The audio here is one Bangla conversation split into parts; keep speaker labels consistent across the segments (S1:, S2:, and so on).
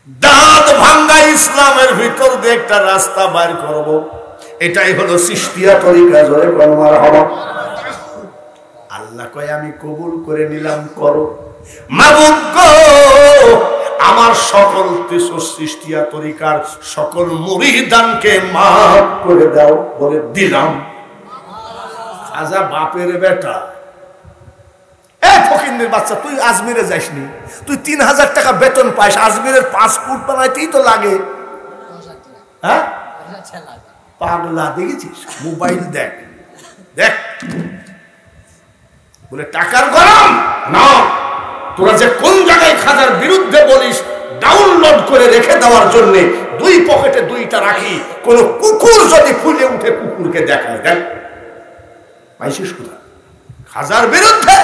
S1: দাঁত ভাঙ্গা ইসলামের ভিতর দিয়ে একটা রাস্তা বাইর করব, এটাই হলো চিশতিয়া তরিকা। জোরে বলো মারহাবা। আল্লাহ কয় আমি কবুল করে নিলাম, করো। মাবুদ গো, আমার সকল চিশতিয়া তরিকার সকল মুরিদানকে মাফ করে দাও। বলে দিলাম। খাজা বাপের বেটা, ফকিন্দের বাচ্চা, তুই আজমিরে যাসনি? তুই 3000 টাকা বেতন পাইস, আজমিরের পাসপোর্ট বানাইতেই তো লাগে। হ্যাঁ পাগলা, দেখেছিস? মোবাইল দেখ দেখ, বলে টাকার গরম না। তোরা যে কোন জায়গায় খাজার বিরুদ্ধে বলিস, ডাউনলোড করে রেখে দেওয়ার জন্য 2 পকেটে 2টা রাখি। কোন কুকুর যদি ফুলে উঠে কুকুরকে দেখায়, দেখ পাইছিস কোথা? খাজার বিরুদ্ধে।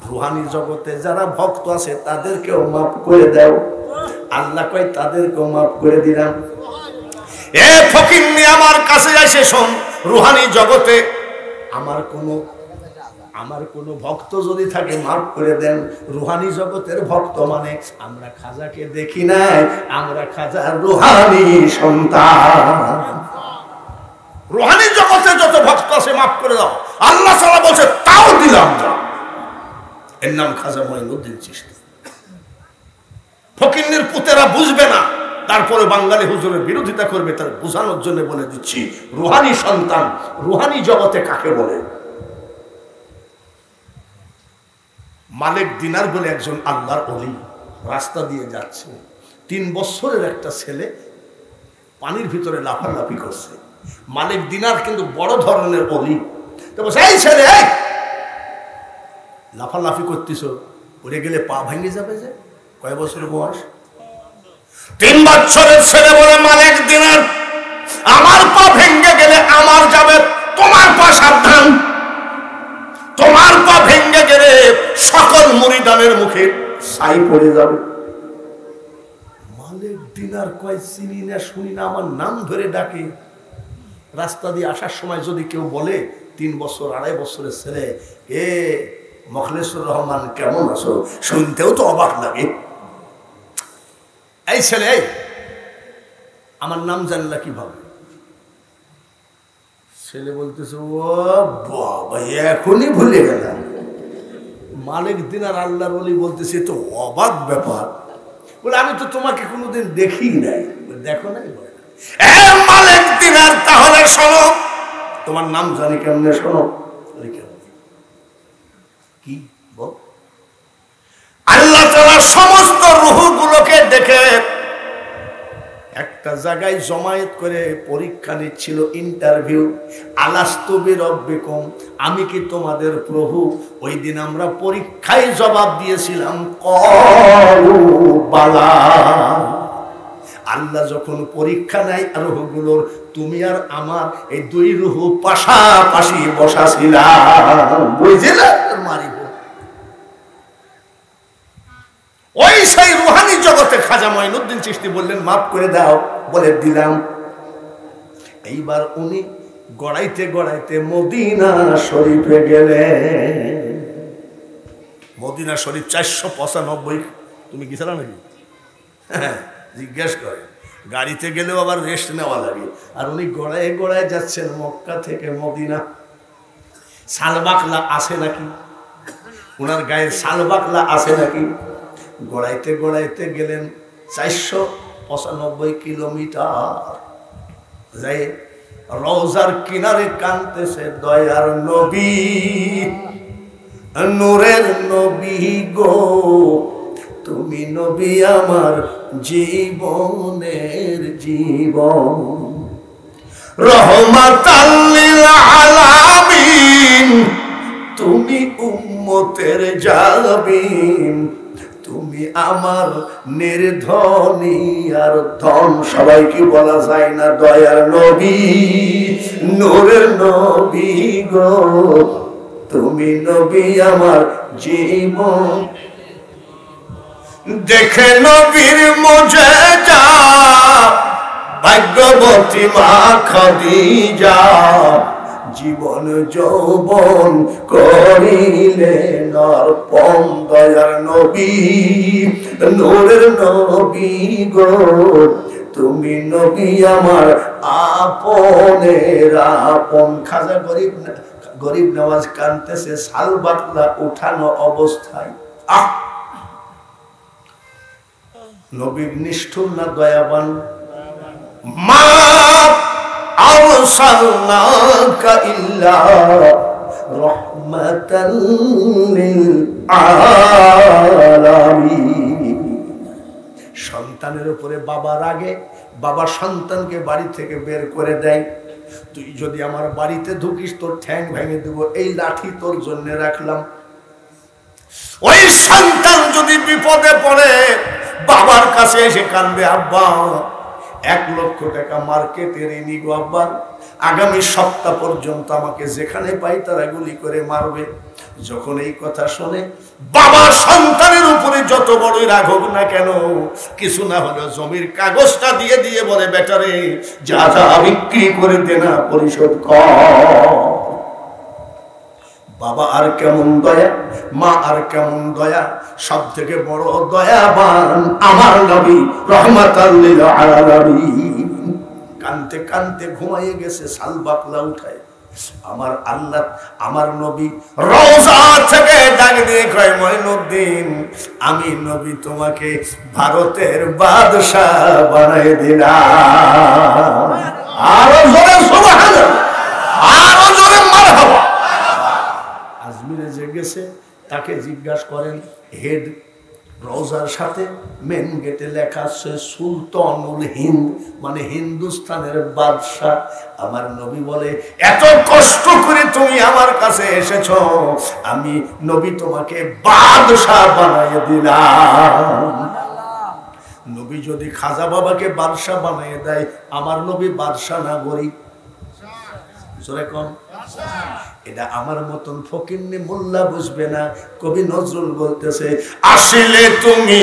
S1: রুহানি জগতে যারা ভক্ত আছে তাদেরকেও মাফ করে দাও। আল্লাহ কয় তাদেরকেও মাফ করে দিলাম। এ ফকিন্নি, আমার কাছে এসে শোন, রুহানি জগতে আমার কোন ভক্ত যদি থাকে মাফ করে দেন। রুহানি জগতের ভক্ত মানে আমরা খাজাকে দেখি নাই, আমরা খাজার রুহানি সন্তান। রুহানি জগতে যত ভক্ত আছে মাফ করে দাও। আল্লাহ তাআলা বলছে তাও দিলাম না। এর নাম খাজা মঈনুদ্দিন চিশতি। ফকিন্নির পুতেরা বুঝবে না, তারপরে বাঙালি হুজুরের বিরোধিতা করবে, তার বোঝানোর জন্য বলে দিচ্ছি রুহানি সন্তান রুহানি জগতে কাকে বলে। মালিক দিনার বলে একজন আল্লাহর ওলি রাস্তা দিয়ে যাচ্ছে। 3 বছরের একটা ছেলে পানির ভিতরে লাফালাফি করছে। মালিক দিনার কিন্তু বড় ধরনের ওলি। তো বলছে, এই ছেলে, এই লাফালাফি করতেছ, পড়ে গেলে পা ভেঙে যাবে। যে কয় বছরের বয়স? 3 বছরের ছেলে বলে, মালিক দিনার, আমার পা ভেঙে গেলে আমার যাবে, তোমার পা সাবধান। তোমার পা ভেঙে গেলে সকল মুরিদানের মুখে ছাই পড়ে যাবে। মালিক দিনার কয়, চিনি না শুনি না, আমার নাম ধরে ডাকে। রাস্তা দিয়ে আসার সময় যদি কেউ বলে 3 বছর 2.5 বছরের ছেলে, এ মখলেসুর রহমান কেমন আছো, শুনতেও তো অবাক লাগে। এই ছেলে, আমার নাম জানলা কিভাবে? ছেলে বলতেছে, ও বাবা, এখনই ভুলে গেলাম। মালিক দিনার আল্লাহর ওলি বলতেছে, তো অবাক ব্যাপার। বলে, আমি তো তোমাকে কোনোদিন দেখি নাই। দেখো নাই? মালিক দিনার, তাহলে শোনো, তোমার নাম জানি কেমনে, শোনো। কি বল? আল্লাহ তাআলা সমস্ত রূহগুলোকে দেখে একটা জায়গায় জমায়েত করে পরীক্ষা নিচ্ছিল, ইন্টারভিউ। আলাস্তু বিরাব্বিকুম, আমি কি তোমাদের প্রভু? ওই দিন আমরা পরীক্ষায় জবাব দিয়েছিলাম ক্বালু বালা। আল্লাহ যখন পরীক্ষা নেয় রূহগুলোর, তুমি আর আমার এই 2 রূহ পাশাপাশি বসা ছিলাম, বুঝলে? মারিব ওই সেই রুহানি জগতে খাজা মঈনুদ্দিন চিশতি বললেন, মাফ করে দাও। বলে দিলাম। এইবার উনি গড়াইতে গড়াইতে মদিনা শরীফে গেলেন। মদিনা শরীফ 495। তুমি গেছিলা নাকি? জিজ্ঞেস করে। গাড়িতে গেলেও আবার রেস্ট নেওয়া লাগে। আর উনি গড়ায় গড়ায় যাচ্ছেন মক্কা থেকে মদিনা। সালবাকলা আছে নাকি? ওনার গায়ে সালবাকলা আছে নাকি? গড়াইতে গড়াইতে গেলেন 495 কিলোমিটার। যাই রওজার কিনারে কাঁদতেছে দয়ার নবী, নূরের নবী গো, তুমি নবী আমার জীবনের জীবন, রহমাতাল লিল আলামিন, তুমি উম্মতের জাবিন, তুমি আমার নির্ধনী আর ধন। সবাই কি বলা যায় না দয়ার নবী, নূরের নবী গো, তুমি নবী আমার জীবন। দেখে নবীর মুজিজা ভাগ্যবতী মা খাদিজা, জীবন যৌবন করিলেন অর্পণ দয়ার নবী নূরের নবী গো তুমি নবী আমার আপনের আপন। খাজা গরিব নওয়াজ কানতেছে সাল বাতলা উঠানো অবস্থায়। নবীর নিষ্ঠুর না দয়াবান? মা আরসালনাকা ইল্লা রাহমাতাল লিল আলামিন। সন্তানের উপরে বাবার আগে বাবা সন্তানকে বাড়ি থেকে বের করে দেয়, তুই যদি আমার বাড়িতে ঢুকিস তোর ঠ্যাং ভেঙে দেব, এই লাঠি তোর জন্য রাখলাম। ওই সন্তান যদি বিপদে পড়ে বাবার কাছে এসে কাঁদবে, আব্বা 1 লক্ষ টাকা মার্কেটে ঋণী গো আব্বা, আগামী সপ্তাহ পর্যন্ত আমাকে যেখানে পাই তারা গুলি করে মারবে। যখন এই কথা শোনে বাবা সন্তানের উপরে যত বড়ই রাগ হোক না কেন, কিছু না হলে জমির কাগজটা দিয়ে দিয়ে বলে, বেটারে যা যা বিক্রি করে দেনা পরিশোধ কর। বাবা আর কেমন দয়া, মা আর কেমন দয়া, সব থেকে বড় দয়াবান আমার নবী রহমাতাল লিল আলামিন। কানতে কানতে ঘুমাইয়ে গেছে, সাল বাকলা উঠায়। আমার আল্লাহ আমার নবী রওজা থেকে ডাক দিয়ে কয়, মঈনুদ্দিন আমি নবী তোমাকে ভারতের বাদশাহ বানাই দিলাম। আরো জোরে সুবহানাল্লাহ, আরো জোরে মারহাবা। আজমিরে যে গেছে তাকে জিজ্ঞাসা করেন, হেড রওজার সাথে মেন গেটে লেখা আছে সুলতানুল হিন্দ, মানে হিন্দুস্তানের বাদশাহ। আমার নবী বলে, এত কষ্ট করে তুমি আমার কাছে এসেছো, আমি নবী তোমাকে বাদশাহ বানিয়ে দিলাম। নবী যদি খাজা বাবাকে বাদশাহ বানিয়ে দেয়, আমার নবী বাদশাহ না গরিব? জোরে কোন? এটা আমার মতন ফকিন্নি মোল্লা বুঝবে না। কবি নজরুল বলতেছে, আসলে তুমি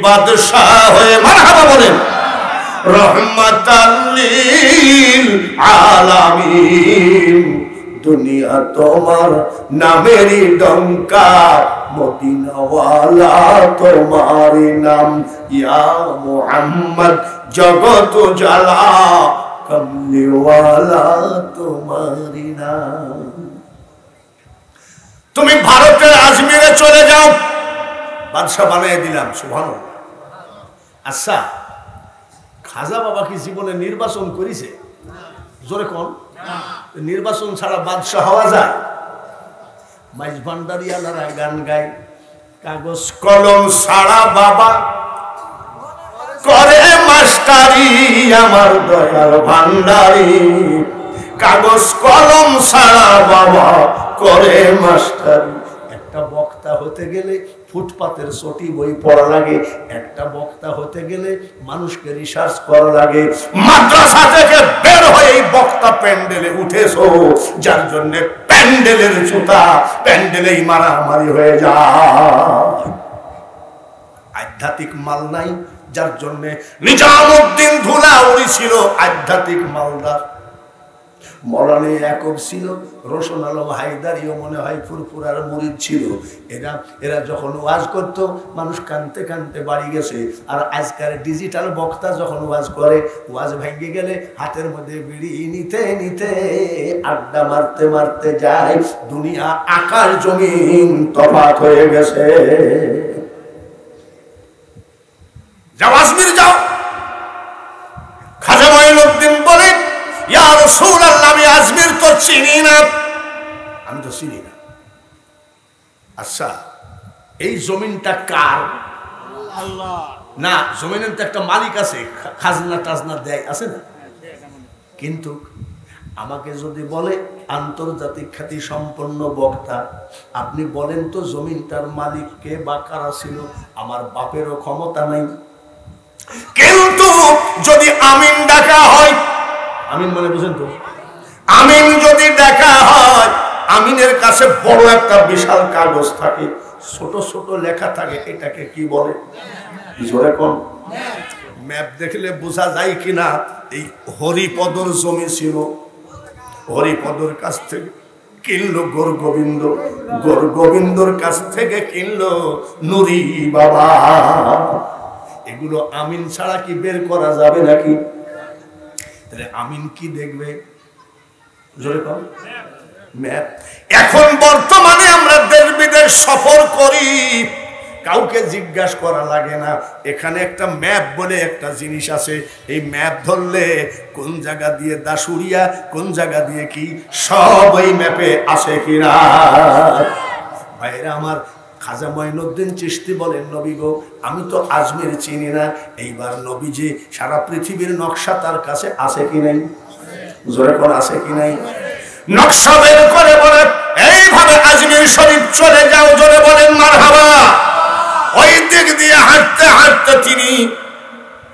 S1: বাদশাহ হয়ে মারহাবা বলেন রহমাতাল লিল আলামিন। দুনিয়া তোমার নামেরই ডঙ্কা, মদিনাওয়ালা তোমারই নাম। ইয়া মুহাম্মদ জগত জ্বালা, কমলিওয়ালা তোমারই নাম। তুমি ভারতের আজমিরে চলে যাও, বাদশাহ বানিয়ে দিলাম। সুবহানাল্লাহ। আচ্ছা, খাজা বাবা কি জীবনে নির্বাচন করেছে? জোরে কোন? নির্বাচন ছাড়া বাদশাহ হওয়া যায়? মাইজ ভান্ডারিয়ালারা গান গায়, কাগজ কলম ছাড়া বাবা করে মাস্টারি, আমার দয়াল ভান্ডারি। কাগজ কলম ছাড়া বাবা করে মাস্টারি। একটা বক্তা হতে গেলে ফুটপাতের চটি বই পড়া লাগে, একটা বক্তা হতে গেলে মানুষকে রিসার্চ করা লাগে। মাদ্রাসা থেকে বের হয়ে এই বক্তা প্যান্ডেলে উঠেছো, যার জন্য প্যান্ডেলের জুতা প্যান্ডেলেই মারামারি হয়ে যায়। আধ্যাত্মিক মাল নাই, যার জন্য নিজামউদ্দিন ধুলাউড়ি ছিল আধ্যাত্মিক মালদার। মৌলানা ইয়াকুব ছিল, রোশন আলম হায়দারিও মনে হয় ফুরফুরার মুরিদ ছিল। এরা যখন ওয়াজ করত, মানুষ কানতে কানতে বাড়ি গেছে। আর আজকাল ডিজিটাল বক্তা যখন ওয়াজ করে, ওয়াজ ভেঙে গেলে হাতের মধ্যে বিড়ি নিতে নিতে আড্ডা মারতে মারতে যায়। দুনিয়া আকাশ জমিন তফাৎ হয়ে গেছে। যাও আজমির যাও। খাজা মঈনুদ্দিন বলেন, ইয়া রাসূলুল্লাহ আমি আজমির তো চিনি না। আমি তো চিনি না। আচ্ছা, এই জমিনটা কার? আল্লাহ। না, জমিনের তো একটা মালিক আছে, খাজনা টাজনা দেয়, আছে না? কিন্তু আমাকে যদি বলে আন্তর্জাতিক খ্যাতি সম্পন্ন বক্তা, আপনি বলেন তো জমিনটার মালিক কে বা কারা ছিল? আমার বাপেরও ক্ষমতা নাই। কিন্তু যদি আমিন ডাকা হয়, আমিন মানে বুঝেন তো, আমিন যদি ডাকা হয়, আমিনের কাছে বড় একটা বিশাল কাগজ থাকে, ছোট ছোট লেখা থাকে, এটাকে কি বলে? জোরে কোন? ম্যাপ দেখলে বোঝা যায় কিনা এই হরিপদর জমি ছিল। হরিপদর কাছ থেকে কিনলো গৌর গোবিন্দ, গৌর গোবিন্দর কাছ থেকে কিনলো নুরি বাবা। এগুলো আমিন ছাড়া কি বের করা যাবে নাকি? তাহলে আমিন কি দেখবে? জোরে কম ম্যাপ। এখন বর্তমানে আমরা দেশ বিদেশ সফর করি, কাউকে জিজ্ঞাসা করা লাগে না। এখানে একটা ম্যাপ বলে একটা জিনিস আছে, এই ম্যাপ ধরলে কোন জায়গা দিয়ে দাসুরিয়া, কোন জায়গা দিয়ে কি, সব এই ম্যাপে আছে কিনা। ভাইরা আমার, খাজা মঈনুদ্দিন চিশতি বলেন, নবী গো আমি তো আজমির চিনি না, এইবার নবীজি সারা পৃথিবীর নকশা তার কাছে আছে কি নাই? জোরে কোন আছে কি নাই? নকশা বের করে বলে এইভাবে আজমির শরীফ চলে যাও, জোরে বলেন মারহাবা। ওই দিক দিয়ে হাঁটতে হাঁটতে তিনি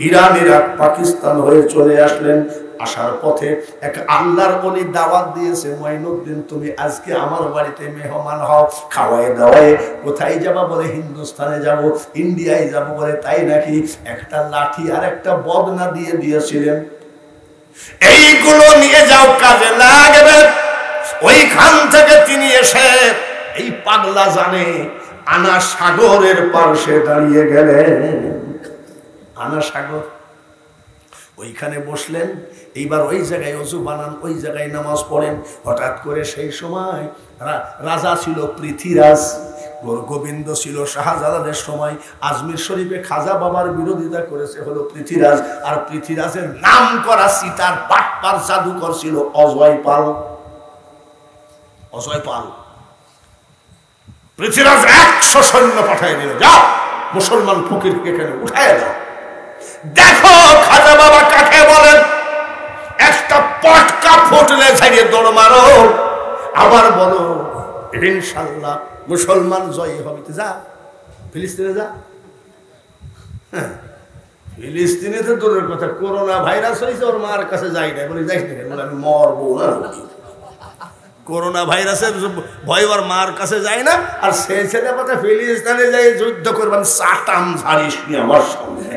S1: ইরান, ইরাক, পাকিস্তান হয়ে চলে আসলেন। আসার পথে এক আল্লাহর ওলি দাওয়াত দিয়েছে, মঈনুদ্দিন তুমি আজকে আমার বাড়িতে মেহমান হও, খাওয়ায় দাওয়ায়। কোথায় যাবা? বলে হিন্দুস্তানে যাব, ইন্ডিয়ায় যাব। বলে তাই নাকি? একটা লাঠি আর একটা বদনা দিয়ে দিয়েছিলেন, এইগুলো নিয়ে যাও, কাজে লাগবে। ওইখান থেকে তিনি এসে এই পাগলা জানে আনা সাগরের পার্শ্বে দাঁড়িয়ে গেলেন। আনা সাগর, ওইখানে বসলেন। এইবার ওই জায়গায় ওযু বানান, ওই জায়গায় নামাজ পড়েন। হঠাৎ করে সেই সময় রাজা ছিল পৃথ্বীরাজ, গৌর গোবিন্দ ছিল শাহজালালের সময়। আজমির শরীফে খাজা বাবার বিরোধিতা করেছে হলো পৃথ্বীরাজ, আর পৃথ্বীরাজের নাম করা সিতার বাটপার জাদুকর ছিল অজয় পাল। অজয় পাল। পৃথ্বীরাজ 100 সৈন্য পাঠিয়ে দিল, যাও মুসলমান ফকিরকে এখানে উঠায় দাও। দেখো খাজা বাবা কাকে বলেন, একটা পটকা ফুটলে ছাড়িয়ে দৌড় মারো, আবার বলো ইনশাল্লাহ মুসলমান জয়ী হবে। যা ফিলিস্তিনে যা। ফিলিস্তিনে তো দূরের কথা, করোনা ভাইরাস হয়েছে, ওর মার কাছে যাই না। বলে যাইস না, বলে আমি মরবো না। করোনা ভাইরাসের ভয় ওর মার কাছে যায় না। আর সেই ছেলে কথা ফিলিস্তিনে যাই যুদ্ধ করবেন, সাতাম ঝাড়িস নি আমার সামনে।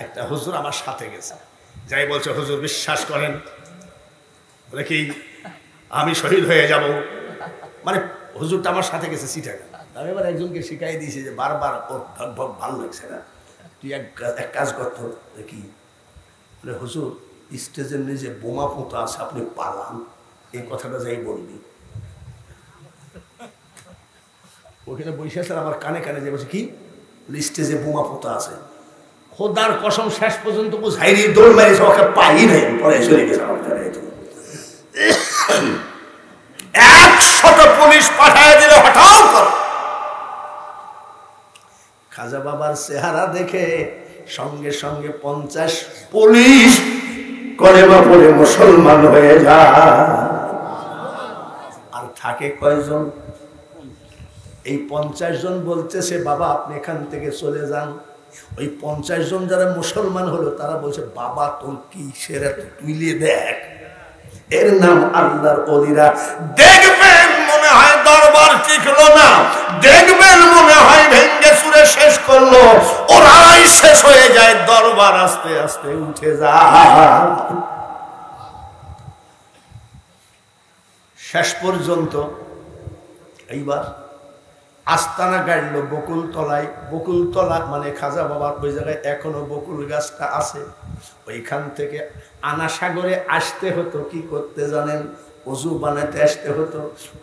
S1: একটা হুজুর আমার সাথে গেছে, যাই বলছে হুজুর বিশ্বাস করেন, বলে কি আমি শহীদ হয়ে যাব। মানে হুজুরটা আমার সাথে গেছে সিটাকে। আমি এবার একজনকে শিখাই দিয়েছি যে বারবার ওর ভালো লাগছে না, তুই এক কাজ করতো কি, বলে হুজুর স্টেজের নিচে বোমা পোঁতা আছে, আপনি পালান। এই কথাটা যাই বলবি। ওখানে বসে আছে, আমার কানে কানে যে বলছে কি, স্টেজে বোমা পোঁতা আছে। খোদার কসম শেষ পর্যন্ত বুঝাইনি, দৌড় মারিয়েছে, ওকে পাই নাই, পরে চলে গেছে। 100 পুলিশ পাঠায় দিল, হঠাৎ করে খাজা বাবার চেহারা দেখে সঙ্গে সঙ্গে 50 পুলিশ কলেমা পড়ে মুসলমান হয়ে যায়। আর থাকে কয়জন? এই 50 জন বলতেছে বাবা আপনি এখান থেকে চলে যান। ওই 50 জন যারা মুসলমান হলো তারা বলছে বাবা তোর কি সেরা তুইলে দেখ। এর নাম আল্লাহর ওলিরা। দেখবেন মনে হয় দরবার টিকলো না, দেখবেন মনে হয় ভেঙ্গে চুরে শেষ করলো, ওরাই শেষ হয়ে যায়, দরবার আস্তে আস্তে উঠে যায়। শেষ পর্যন্ত এইবার আস্তানা গাড়ল বকুলতলায়। বকুলতলা মানে খাজা বাবার ওই জায়গায় এখনো বকুল গাছটা আছে। ওইখান থেকে আনা সাগরে আসতে হতো, কি করতে জানেন? অজু বানাতে আসতে হতো।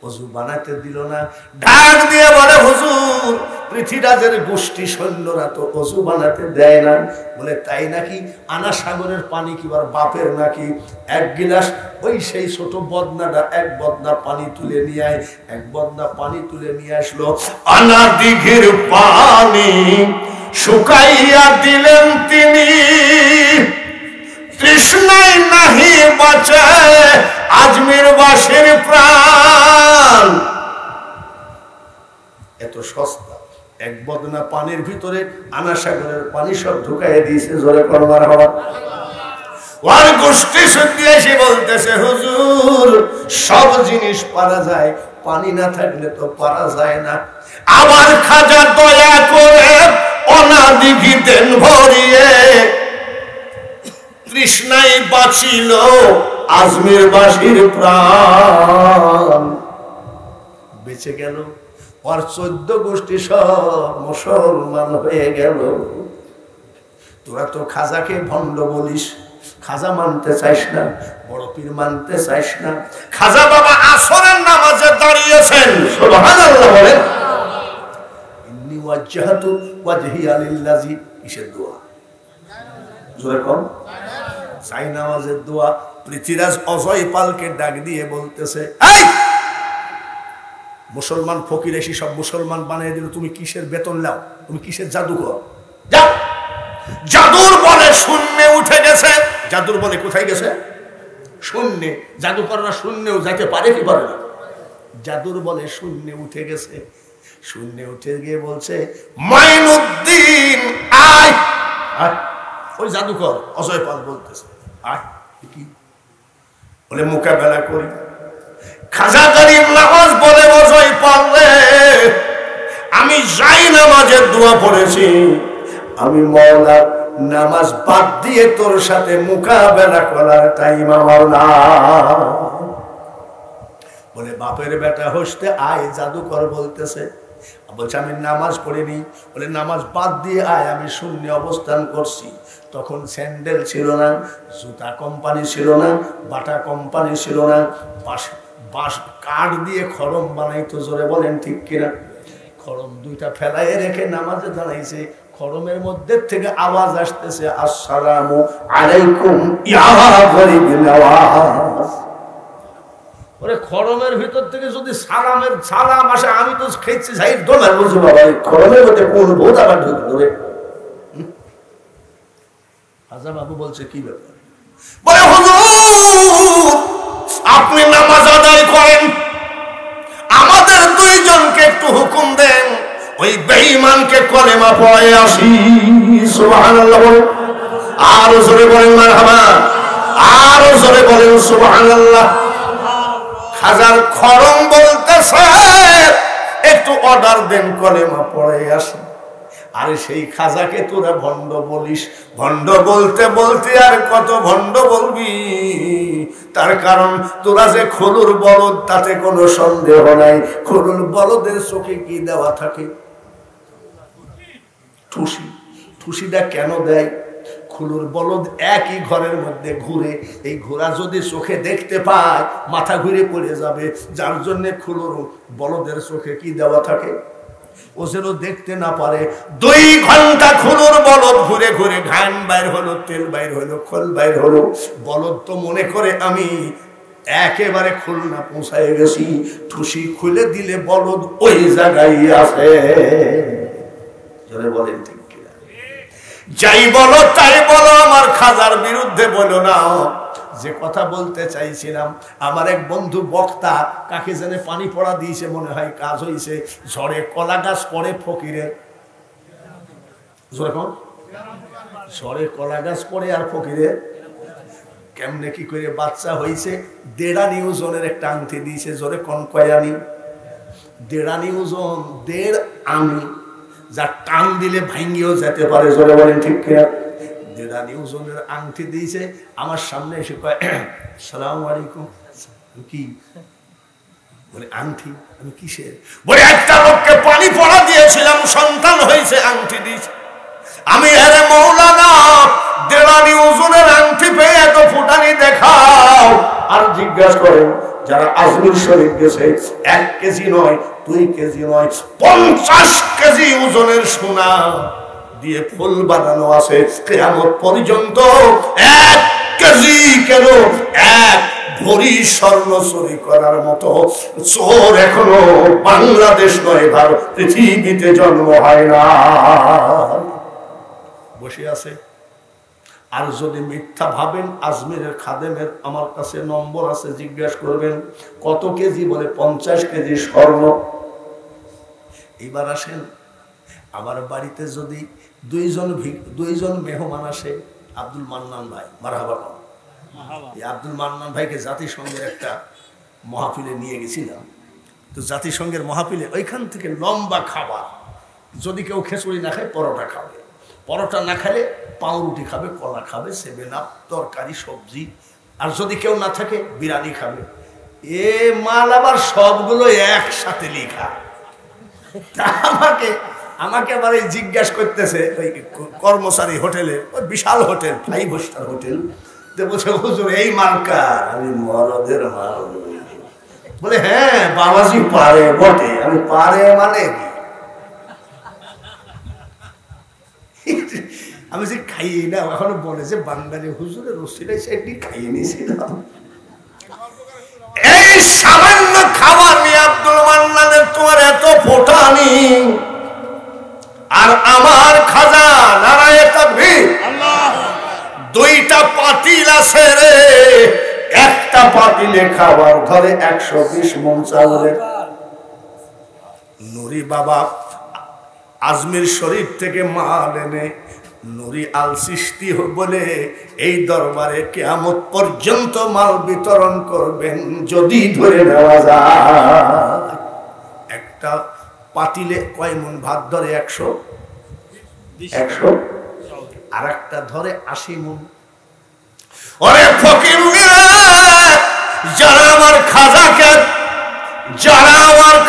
S1: অজু বানাতে দিল না, ডাক দিয়ে বলে হুজুর পৃথ্বীরাজের গোষ্ঠী সৈন্যরা তো অজু বানাতে দেয় না। বলে তাই নাকি? আনা সাগরের পানি কিবার বাপের নাকি? এক গিলাস ওই সেই ছোট বদনাটা, এক বদনা পানি তুলে নিয়ে আয়। এক বদনা পানি তুলে নিয়ে আসলো। আনা দিঘির পানি শুকাইয়া দিলেন তিনি, তৃষ্ণায় নাহি বাঁচে আজমির বাসীর প্রাণ। এত সস্তা এক বদনা পানির ভিতরে আনা সাগরের পানি সব ঢুকাইয়া দিয়েছে। জোরে করবার হওয়া ওর গোষ্ঠী শুদ্ধি এসে বলতেছে হুজুর সব জিনিস পারা যায়, পানি না থাকলে তো পারা যায় না। আবার খাজা দয়া করে অনাদিঘি দেন ভরিয়ে, তৃষ্ণায় বাঁচিল আজমির বাসীর প্রাণ, বেঁচে গেল আর 14 গোষ্ঠী সব মুসলমান হয়ে গেল। তোরা তো খাজাকে ভণ্ড বলিস, খাজা মানতে চাইস না, বড় পীর মানতে চাইস না। খাজা বাবা আসরের নামাজে দাঁড়িয়েছেন, সুবহানাল্লাহ বলেন। ইন্নী ওয়াজ্জাহতু ওয়াজহিয়া লিল্লাযী, কিসের দোয়া? জোরে কোন? চাই নামাজের দোয়া। পৃথ্বীরাজ অজয় পালকে ডাক দিয়ে বলতেছে, এই মুসলমান ফকির এসে সব মুসলমান বানিয়ে দিল, তুমি কিসের বেতন নাও? তুমি কিসের জাদুঘর? যাও। জাদুর বলে শূন্যে উঠে গেছে। জাদুর বলে কোথায় গেছে? শূন্যে। জাদুকররা শূন্যেও যেতে পারে কি পারে না? জাদুর বলে শূন্যে উঠে গেছে। শূন্যে উঠে গিয়ে বলছে, মাইনুদ্দিন আয়। ওই জাদুকর অজয় পাল বলতেছে, আয়। কি বলে? মোকাবেলা করি। খাজা গরিব নামাজ বলে, অজয় পাল রে, আমি যাই নামাজের দোয়া পড়েছি, আমি মওলার নামাজ বাদ দিয়ে তোর সাথে মোকাবেলা করার টাইম আমার না। বলে বাপের বেটা হসতে আয়। জাদুকর বলতেছে, বলছে আমি নামাজ পড়িনি। বলে নামাজ বাদ দিয়ে আয়, আমি শূন্য অবস্থান করছি। তখন স্যান্ডেল ছিল না, জুতা কোম্পানি ছিল না, বাটা কোম্পানি ছিল না, বাঁশ কাঠ দিয়ে খড়ম বানাইতো। জোরে বলেন ঠিক কিনা? খড়ম দুইটা ফেলাই রেখে নামাজে দাঁড়াইছে। খড়মের মধ্যে থেকে আওয়াজ আসতেছে, আসসালামু আলাইকুম ইয়া গরিব নওয়াজ। ওরে খড়মের ভিতর থেকে যদি সালাম আসে, আমি তো খেয়েছি সাইড ডলার। বলছো বাবা, খড়মের মধ্যে কোন ভূত আবার ঢুকলো রে? হাজা বাবু বলছে, কি ব্যাপার? বলে হুজুর, আপনি নামাজ আদায় করেন, আমাদের দুইজনকে একটু হুকুম দেন, ওই বেঈমানকে কলেমা পড়ায় আসি। সুবহানাল্লাহ বলেন। আর জোরে বলেন মারহাবা। আর জোরে বলেন সুবহানাল্লাহ। খাজার খড়ম বলতেছে, একটু অর্ডার দেন, কলেমা পড়ায় আসি। আর সেই খাজাকে তোরা ভণ্ড বলিস। ভণ্ড বলতে বলতে আর কত ভণ্ড বলবি? তার কারণ তোরা যে খলুর বলদ, তাতে কোনো সন্দেহ নাই। খলুর বলদের চোখে কি দেওয়া থাকে? ঠুসি। ঠুসিটা কেন দেয়? খুলুর বলদ একই ঘরের মধ্যে ঘুরে, এই ঘোড়া যদি চোখে দেখতে পায় মাথা ঘুরে পড়ে যাবে। যার জন্য খুলুর বলদের চোখে কি দেওয়া থাকে? ও যেন দেখতে না পারে। 2 ঘন্টা খুলুর বলদ ঘুরে ঘুরে ঘান বাইর হলো, তেল বাইর হলো, খোল বাইর হলো। বলদ তো মনে করে আমি একেবারে খুলনা পৌঁছায় গেছি। ঠুসি খুলে দিলে বলদ ওই জায়গায় আছে। বলেন ঠিক কিনা? যাই বলো তাই বলো, আমার খাজার বিরুদ্ধে বলো না। যে কথা বলতে চাইছিলাম, আমার এক বন্ধু বক্তা কাকে জানে পানি পড়া দিয়েছে, মনে হয় কাজ হয়েছে। ঝড়ে কলা গাছ পড়ে ফকিরের। ঝড়ে কলা গাছ পড়ে আর ফকিরের কেমনে কি করে বাচ্চা হয়েছে। 1.5 ওজনের একটা আংটি দিয়েছে। জোরে কোন কয়ানি? 1.5 ওজন, 1.5 আনি, যা টান দিলে ভাঙ্গিও যেতে পারে। জোরে বলেন ঠিক কিনা? 1.5 ওজনের আংটি দিয়েছে। আমার সামনে এসে কয়, সালাম আলাইকুম। কি বলে? আংটি। আমি কিসের? বলে একটা লোককে পানি পড়া দিয়েছিলাম, সন্তান হয়েছে, আংটি দিয়েছে। আমি আরে মৌলানা, 1.5 ওজনের আংটি পেয়ে এত ফুটানি দেখাও। আর জিজ্ঞাসা করেন, যারা আজমির শরীফ গেছে, 1 কেজি নয়, 2 কেজি নয়, 50 কেজি ওজনের সোনা দিয়ে ফুল বানানো আছে। কিয়ামত পর্যন্ত 1 কেজি কেন 1 ভরি স্বর্ণ চুরি করার মতো চোর এখনো বাংলাদেশ নয়, ভারত, পৃথিবীতে জন্ম হয় না। বসে আছে। আর যদি মিথ্যা ভাবেন, আজমিরের খাদেমের আমার কাছে নম্বর আছে, জিজ্ঞাসা করবেন কত কেজি? বলে 50 কেজি স্বর্ণ। এবার আসেন, আমার বাড়িতে যদি 2 জন মেহমান আসে, আব্দুল মান্নান ভাই, মারহাবা। এই আব্দুল মান্নান ভাইকে জাতিসংঘের একটা মহাফিলে নিয়ে গেছিলাম। তো জাতিসংঘের মহাফিলে ওইখান থেকে লম্বা খাবার, যদি কেউ খিচুড়ি না খায় পরোটা খাবে, পরোটা না খেলে পাউরুটি খাবে, কলা খাবে, 7 আপ, তরকারি সবজি, আর যদি কেউ না থাকে বিরিয়ানি খাবে। এ মাল আবার সবগুলো একসাথে লেখা। আমাকে আবার এই জিজ্ঞাসা করতেছে ওই কর্মচারী হোটেলে, ওই বিশাল হোটেল, 5 স্টার হোটেল, বলছে হুজুর এই মাল কার? আমি মরদের মাল। বলে হ্যাঁ বাবাজি পারে বটে। আমি পারে মানে আমি যে খাইয়ে না, এখনো বলে যে বাঙালি হুজুরের রসিলাই সেটি খাইয়ে নিয়েছিলাম। এই সামান্য খাবার নিয়ে আব্দুল মান্নানের তোমার এত ফোটানি, আর আমার খাজা নারায়ে তাকবীর, 2টা পাতিল আছে রে, একটা পাতিলে খাবার ধরে 120 মণ চাউলের। নুরি বাবা আজমির শরীফ থেকে মাল এনে নুরি আল চিশতি বলে এই দরবারে কিয়ামত পর্যন্ত মাল বিতরণ করবেন যদি ধরে নেওয়া যায়। একটা পাতিলে কয় মণ ভাত ধরে? 100, আর একটা ধরে 80 মণ। ওরে ফকির, যারা আমার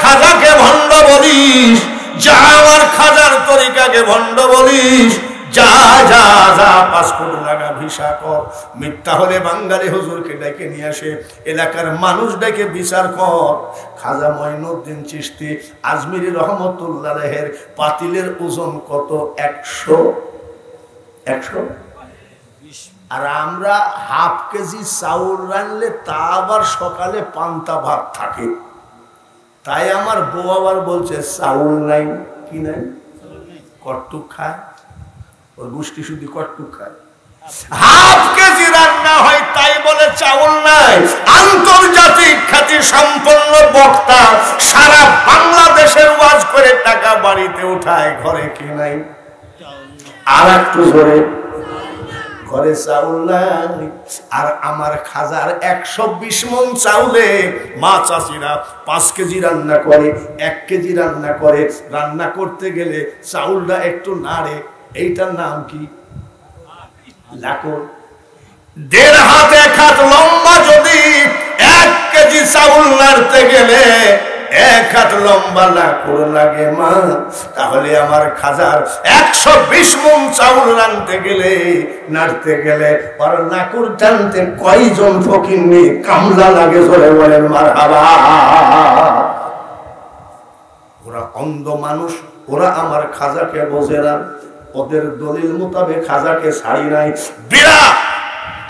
S1: খাজাকে ভণ্ড বলিস, যারা আমার খাজার তরিকাকে ভণ্ড বলিস, যা যা যা পাসপোর্ট লাগা, ভিসা কর। মিথ্যা হলে বাঙালি হুজুরকে ডেকে নিয়ে আসে, এলাকার মানুষ ডেকে বিচার কর। খাজা মঈনুদ্দিন চিশতি আজমিরি রহমতুল্লাহ আলাইহির পাতিলের ওজন কত? 100। আর আমরা হাফ কেজি চাউল রানলে তা আবার সকালে পান্তা ভাত থাকে। তাই আমার বউ আবার বলছে চাউল নাই। কি নাই? কট্টুক খায়, ওর গোষ্ঠী শুধু কট্টুক খায়। হাফ কেজি রান্না হয় তাই বলে চাউল নাই। আন্তর্জাতিক খ্যাতি সম্পন্ন বক্তা সারা বাংলাদেশের ওয়াজ করে টাকা বাড়িতে উঠায়, ঘরে কি নাই? আর একটু জোরে, ঘরে চাউল নাই। আর আমার খাজার 120 মণ চাউলে মা চাষিরা 5 কেজি রান্না করে, 1 কেজি রান্না করে। রান্না করতে গেলে চাউলটা একটু নাড়ে, এইটার নাম কি? লাকড়। 1.5 হাত 1 হাত লম্বা যদি 1 কেজি চাউল নাড়তে গেলে 1 হাত লম্বা লাকড় লাগে মা। তাহলে আমার খাজার 120 মণ চাউল রানতে গেলে, নাড়তে গেলে, আর লাকড় টানতে কয়জন ফকিন্নি কামলা লাগে? জোরে বলেন মারহাবা। ওরা অন্ধ মানুষ, ওরা আমার খাজাকে বোঝে না। ওদের দলিল মোতাবেক খাজাকে ছাড়ি নাই।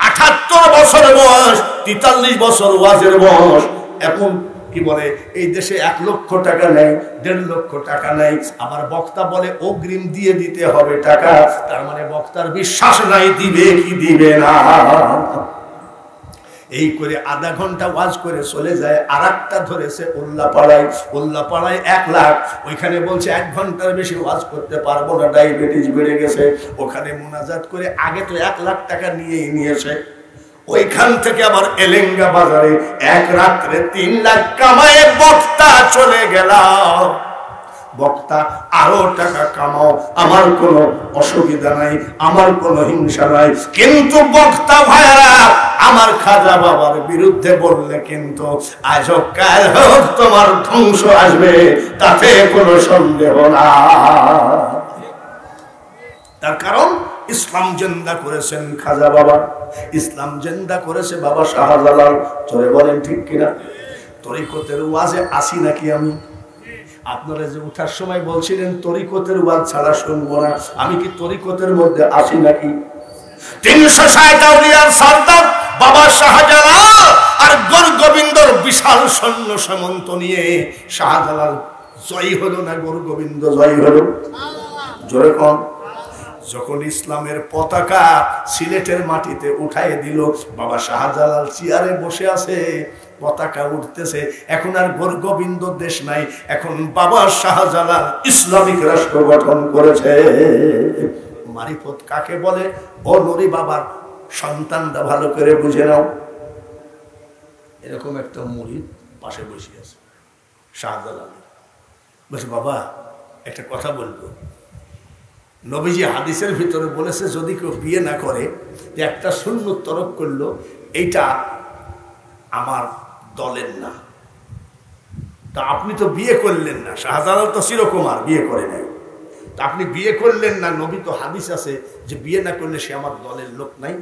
S1: 78 বছর বয়স, 43 বছর ওয়াজের বয়স। এখন কি বলে এই দেশে 1 লক্ষ টাকা নেই, 1.5 লক্ষ টাকা নেই। আবার বক্তা বলে অগ্রিম দিয়ে দিতে হবে টাকা। তার মানে বক্তার বিশ্বাস নাই দিবে কি দিবে না। এই করে আধা ঘন্টা ওয়াজ করে চলে যায়। আর একটা ধরেছে উল্লাপাড়ায় 1 লাখ। ওইখানে বলছে 1 ঘন্টার বেশি ওয়াজ করতে পারবো না, ডায়াবেটিস বেড়ে গেছে। ওখানে মুনাজাত করে আগে তো 1 লাখ টাকা নিয়েই নিয়েছে। ওইখান থেকে আবার এলেঙ্গা বাজারে 1 রাত্রে 3 লাখ কামায় বক্তা চলে গেল। বক্তা আরো টাকা কামাও, আমার কোনো অসুবিধা নাই, আমার কোনো হিংসা নাই। কিন্তু বক্তা ভাইরা আমার খাজা বাবার বিরুদ্ধে বললে কিন্তু আজ কাল হোক তোমার ধ্বংস আসবে, তাতে কোনো সন্দেহ না। তার কারণ ইসলাম জিন্দা করেছেন খাজা বাবা, ইসলাম জিন্দা করেছে বাবা শাহজালাল। চলে বলেন ঠিক কিনা? তরিকতের ওয়াজে আসি নাকি আমি? আপনারা যে উঠার সময় বলছিলেন তরিকতের ওয়াজ ছাড়া শুনবো না, আমি কি তরিকতের মধ্যে আসি নাকি? 360 আউলিয়ার সর্দার বাবা শাহজালাল আর গৌর গোবিন্দর বিশাল সৈন্য সামন্ত নিয়ে শাহজালাল জয় হলো না গৌর গোবিন্দ জয় হলো? জোরে কোন? যখন ইসলামের পতাকা সিলেটের মাটিতে উঠাই দিল, বাবা শাহজালাল চেয়ারে বসে আছে, পতাকা উঠতেছে। এখন আর গোবিন্দ দেশ নাই, এখন বাবা শাহজালাল ইসলামিক রাষ্ট্র গঠন করেছে। মারিফত কাকে বলে? ও নুরি বাবার সন্তানটা ভালো করে বুঝে নাও। এরকম একটা মুরিদ পাশে বসে আছে শাহজালাল, বলছে বাবা একটা কথা বলবো। নবীজি হাদিসের ভিতরে বলেছে যদি কেউ বিয়ে না করে একটা সুন্নত তরক করলো, এইটা আমার দলের না। তা আপনি তো বিয়ে করলেন না, শাহজালাল তো চিরকুমার বিয়ে করে নাই, তা আপনি বিয়ে করলেন না, নবী তো হাদিস আছে যে বিয়ে না করলে সে আমার দলের লোক নাই,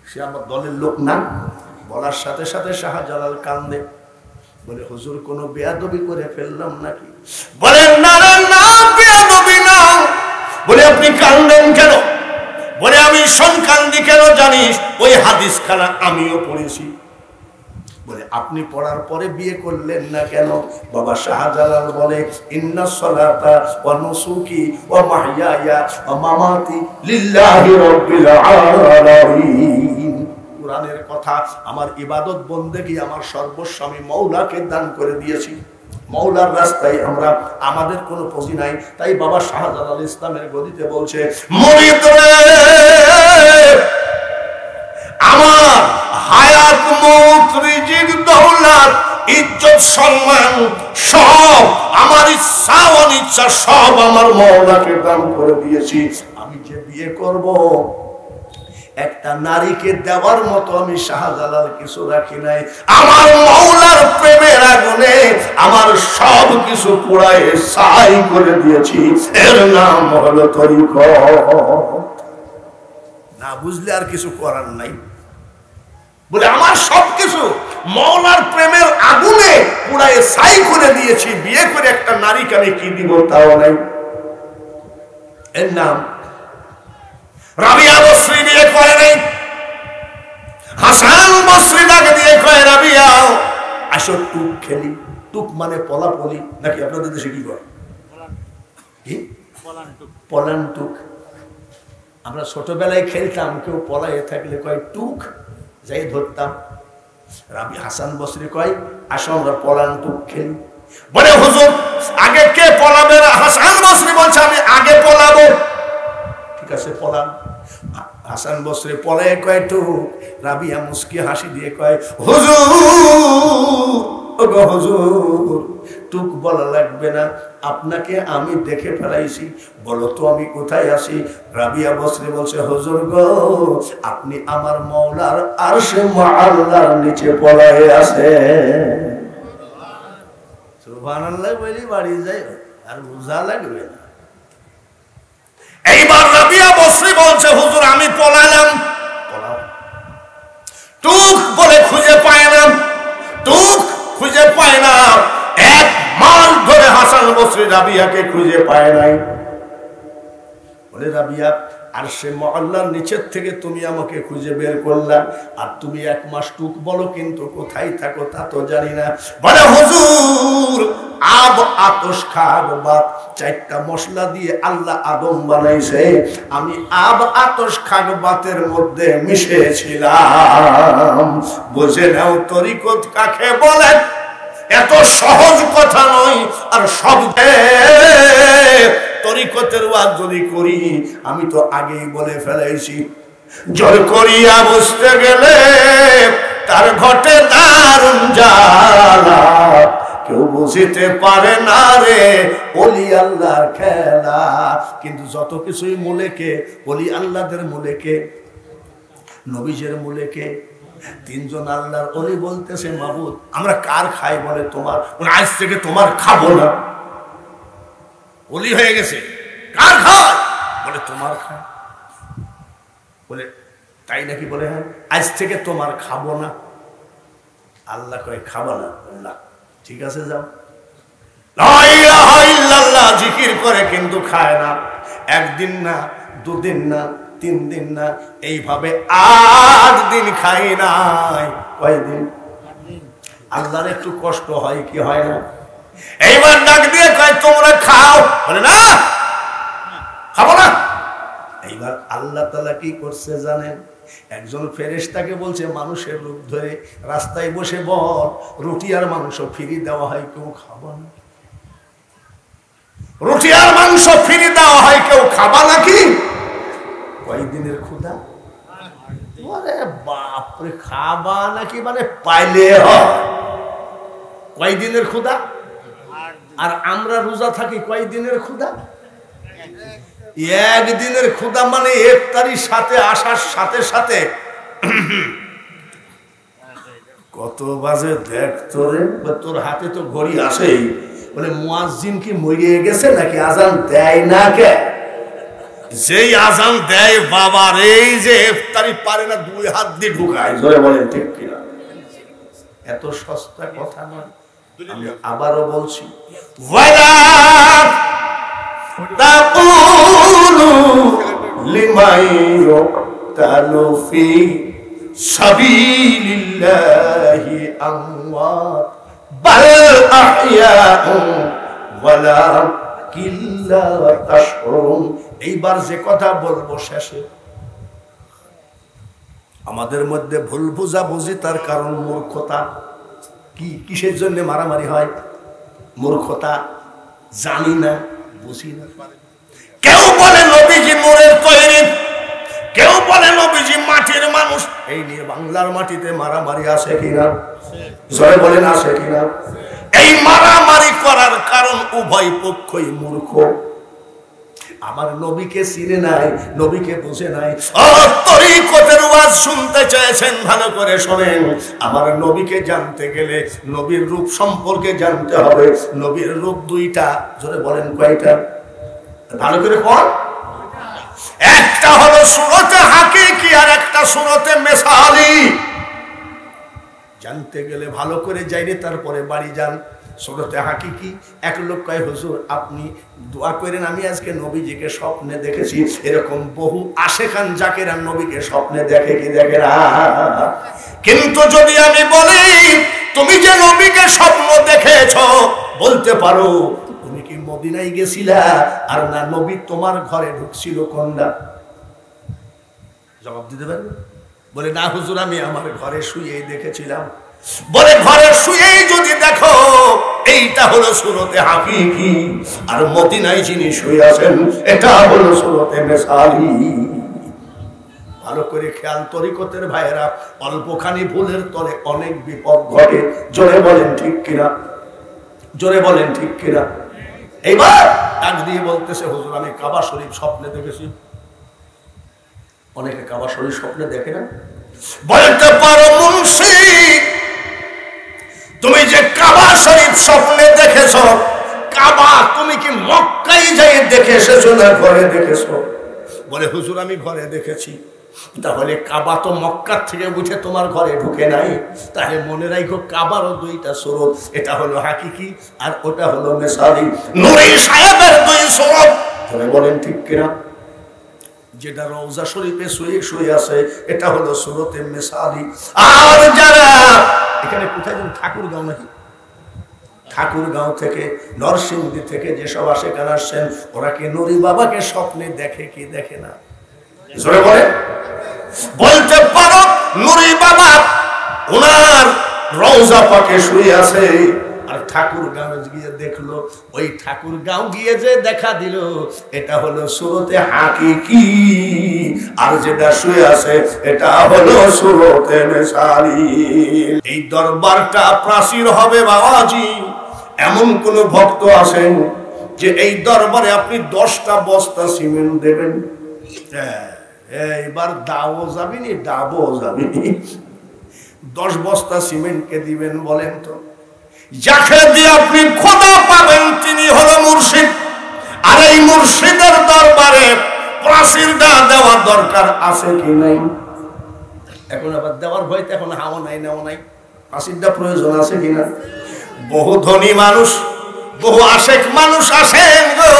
S1: সে আমার দলের লোক না। বলার সাথে সাথে শাহজালাল কান্দে, বলে হুজুর কোনো বেয়াদবি করে ফেললাম নাকি? বলেন না না, বেয়াদবি না। বলে আপনি কান্দেন কেন? বলে আমি কান্দি কেন জানিস? ওই হাদিস খানা আমিও পড়েছি। বলে আপনি পড়ার পরে বিয়ে করলেন না কেন? বাবা শাহজালাল বলে ইন্না সলাতা ওয়া নুসুকি ওয়া মাহইয়ায়া ওয়া মামাতি লিল্লাহি রাব্বিল আলামিন। কুরআনের কথা, আমার ইবাদত বন্দেগী, আমার সর্বস্ব আমি মওলাকে দান করে দিয়েছি। মওলার রাস্তায় আমরা, আমাদের কোনো পুঁজি নাই। তাই বাবা শাহজালাল ইসলামের গদিতে বলছে, মুরিদ রে, আমার হায়াত মওত রিজিক দৌলত ইজ্জত সম্মান সব আমার ইচ্ছা অনিচ্ছা সব আমার মওলাকে দান করে দিয়েছি। আমি যে বিয়ে করব একটা নারীকে দেওয়ার মতো আমি শাহজালাল কিছু রাখি নাই। আমার মওলার প্রেমের আগুনে আমার সব কিছু পোড়ায় ছাই করে দিয়েছি। এর নাম হলো তরিকত। না বুঝলে আর কিছু করার নাই। বলে আমার সবকিছু মওলার প্রেমের আগুনে পুরাই ছাই করে দিয়েছি। বিয়ে করে একটা নারীকে আমি কি দিব তাও নাই। এর নাম রাবিয়া বসরি বিয়ে করে নাই। হাসান বসরি তাকে দিয়ে কয়, রাবিয়া আসো টুক খেলি। টুক মানে পলাপলি নাকি? আপনাদের দেশে কি করে? কি পলান টুক? আমরা ছোটবেলায় খেলতাম, কেউ পলাইয়ে থাকলে কয় টুক, যাই ধরতাম। রাবি হাসান বসরি কয় আসো আমরা পলান টুক খেলি। বলে হুজুর আগে কে পলাবে? হাসান বসরি বলছে আমি আগে পলাবো। ঠিক আছে পলান। হাসান বসরি পলায় কয় টুক। রাবিয়া মুস্কি হাসি দিয়ে কয় হুজুর, ওগো হুজুর টুক বলা লাগবে না, আপনাকে আমি দেখে ফেলাইছি, বলো তো আমি কোথায় আছি? রাবিয়া বসরি বলছে হুজুর গো, আপনি আমার মওলার আরশে মুআল্লার নিচে পলায়ে আছে। সুবহানাল্লাহ বলি বাড়ি যাই আর বুঝা লাগবে না। এইবার রাবিয়া বসরি বলছে হুজুর আমি পলালাম। পলাও। টুক বলে খুঁজে পায় না, টুক খুঁজে পায় না। এক মাস ধরে হাসান বসরি রাবিয়াকে খুঁজে পায় নাই। বলে রাবিয়া আরশে মুআল্লার নিচের থেকে তুমি আমাকে খুঁজে বের করলা, আর তুমি এক মাস টুক বলো কিন্তু কোথায় থাকো তা তো জানি না। বলে হুজুর আব আতশ খাগ বাত, চারটা মশলা দিয়ে আল্লাহ আদম বানাইছে, আমি আব আতশ খাগ বাতের মধ্যে মিশেছিলাম। বুঝে নাও তরিকত কাকে বলে। এত সহজ কথা নয়। আর সব তরিকতের ওয়াজ যদি করি, আমি তো আগেই বলে ফেলেছি, জোর করিয়া বুঝতে গেলে তার ঘটে দারুণ জ্বালা, কেউ বুঝিতে পারে না রে ওলি আল্লাহর খেলা। কিন্তু যত কিছুই মূলে কে? ওলি আল্লাহদের মূলে কে? নবীজের মূলে কে? তিনজন আল্লাহর ওলি বলতেছে মাবুদ আমরা কার খাই? বলে তোমার। আজ থেকে তোমার খাবো না। ওলি হয়ে গেছে, কার খায়? বলে তোমার খায়। বলে তাই নাকি? বলে হ্যাঁ, আজ থেকে তোমার খাবো না। আল্লাহ কয় খাবো না? না ঠিক আছে যাও। লা ইলাহা ইল্লাল্লাহ জিকির করে কিন্তু খায় না। একদিন না, দুদিন না, 3 দিন না, এইভাবে 8 দিন খাই নাই। কয়দিন? আল্লাহর একটু কষ্ট হয় কি হয় না? এইবার ডাক দিয়ে কয় তোমরা খাও। বলে না খাবো না। এইবার আল্লাহ তাআলা কি করছে জানেন? একজন ফেরেশতাকে বলছে মানুষের রূপ ধরে রাস্তায় বসে বল রুটি আর মাংস ফ্রি দেওয়া হয়, কেউ খাবো না? রুটি আর মাংস ফ্রি দেওয়া হয়, কেউ খাবা নাকি? কয়দিনের ক্ষুধা? আরে বাপরে, খাবা নাকি মানে পাইলে হয়। কয়দিনের ক্ষুধা? আর আমরা রোজা থাকি কয়দিনের ক্ষুধা? একদিনের ক্ষুধা মানে ইফতারির সাথে আসার সাথে সাথে কত বাজে দেখ তোরে, তোর হাতে তো ঘড়ি আসেই, বলে মুয়াজ্জিন কি মরিয়ে গেছে নাকি আজান দেয় না? কে যেই আজান দেয় বাবার এই যে ইফতারি পারে না দুই হাত দিয়ে ঢুকায়, জোরে বলেন ঠিক কিনা? এত সস্তা কথা নয়। আমি আবারও বলছি, ওয়ালা তাকুলু লিমান ইউকতালু ফি সাবিলিল্লাহি আমওয়াত বাল আহইয়াউ ওয়ালাকিন লা তাশউরুন। এইবার যে কথা বলবো শেষে, আমাদের মধ্যে ভুল বুঝাবুঝি, তার কারণ মূর্খতা। কি কিসের জন্য মারামারি হয়? মূর্খতা, জানি না, বুঝি না। কেউ বলে নবীজি নূরের তৈরি, কেউ বলে নবীজি মাটির মানুষ। এই নিয়ে বাংলার মাটিতে মারামারি আছে কিনা? জয় বলেন আছে কিনা? এই মারামারি করার কারণ উভয় পক্ষই মূর্খ। আমার নবীকে চিনে নাই, নবীকে বুঝে নাই। তরিকতের ওয়াজ শুনতে চেয়েছেন, ভালো করে শোনেন। আমার নবীকে জানতে গেলে নবীর রূপ সম্পর্কে জানতে হবে। নবীর রূপ দুইটা, জোরে বলেন কয়টা? ভালো করে কোন? একটা হলো সুরতে হাকিকি আর একটা সুরতে মেসালি। জানতে গেলে ভালো করে যাইনি, তারপরে বাড়ি যান। সুরতে হাকিকি, এক লোক কয় হুজুর আপনি দোয়া করেন, আমি আজকে নবীজিকে স্বপ্নে দেখেছি। এরকম বহু আশেখান জাকেরান নবীকে স্বপ্নে দেখে কি দেখে না। কিন্তু যদি আমি বলি তুমি যে নবীকে স্বপ্ন দেখেছ, বলতে পারো তুমি কি মদিনায় গেছিলা আর না নবী তোমার ঘরে ঢুকছিল কোনটা? জবাব দিতে পারবে? বলে না হুজুর আমি আমার ঘরে শুয়েই দেখেছিলাম। বলে ঘরে শুয়েই যদি দেখো, এইটা হলো সুরতে হাকিকি, আর মদিনায় যিনি শুয়ে আছেন এটা হলো সুরতে মেসালি। ভালো করে খেয়াল, তরিকতের ভাইয়েরা, অল্পখানি ভুলের তলে অনেক বিপদ ঘটে। জোরে বলেন ঠিক কিনা? জোরে বলেন ঠিক কিনা? এইবার ডাক দিয়ে বলতেছে হুজুর আমি কাবা শরীফ স্বপ্নে দেখেছি। অনেকে কাবা শরীফ স্বপ্নে দেখে না। বলতে পারো মুন্সি তুমি যে কাবা শরীফ স্বপ্নে দেখেছ, কাবা তুমি কি মক্কায় যাই দেখে এসেছো না ঘরে দেখেছো? বলে হুজুর আমি ঘরে দেখেছি। তাহলে কাবা তো মক্কা থেকে উঠে তোমার ঘরে ঢুকে নাই। তাহলে মনে রাখো কাবারও দুইটা সুরত, এটা হলো হাকিকি আর ওটা হলো মেসালি। নূরি সাহেবের দুই সুরত, তবে বলেন ঠিক কিনা? যেটা রওজা শরীফে শুয়ে শুয়ে আছে এটা হলো সুরতে মেসালি। আর যারা এখানে কোথায় যেন ঠাকুরগাঁও নাকি, ঠাকুরগাঁও থেকে নরসিংদী থেকে যেসব আশেখান আসছেন, ওরা কি নুরি বাবাকে স্বপ্নে দেখে কি দেখে না? জোরে বলে বলতে পারো নুরি বাবা ওনার রওজা পাকে শুয়ে আছে, আর ঠাকুরগাঁও গিয়ে দেখলো, ওই ঠাকুরগাঁও গিয়ে যে দেখা দিল এটা হলো সুরতে হাকিকি, আর যেটা শুয়ে আছে এটা হলো সুরতে মেসালি। এই দরবারটা প্রাচীর হবে বাবাজি। এমন কোন ভক্ত আছেন যে এই দরবারে আপনি 10টা বস্তা সিমেন্ট দেবেন? এইবার দাও যাবিনি, ডাবো যাবিনি। 10 বস্তা সিমেন্টকে দিবেন বলেন তো? যাকে দিয়ে আপনি খোদা পাবেন তিনি হলো মুর্শিদ। আর এই মুর্শিদের দরবারে প্রাচীরটা দেওয়ার দরকার আছে কি নাই? এখন আবার দেওয়ার ভয়তে এখন হাওয়া নাই, নেওয়া নাই। প্রাচীরটা প্রয়োজন আছে কিনা? বহু ধনী মানুষ, বহু আশেক মানুষ আছেন গো,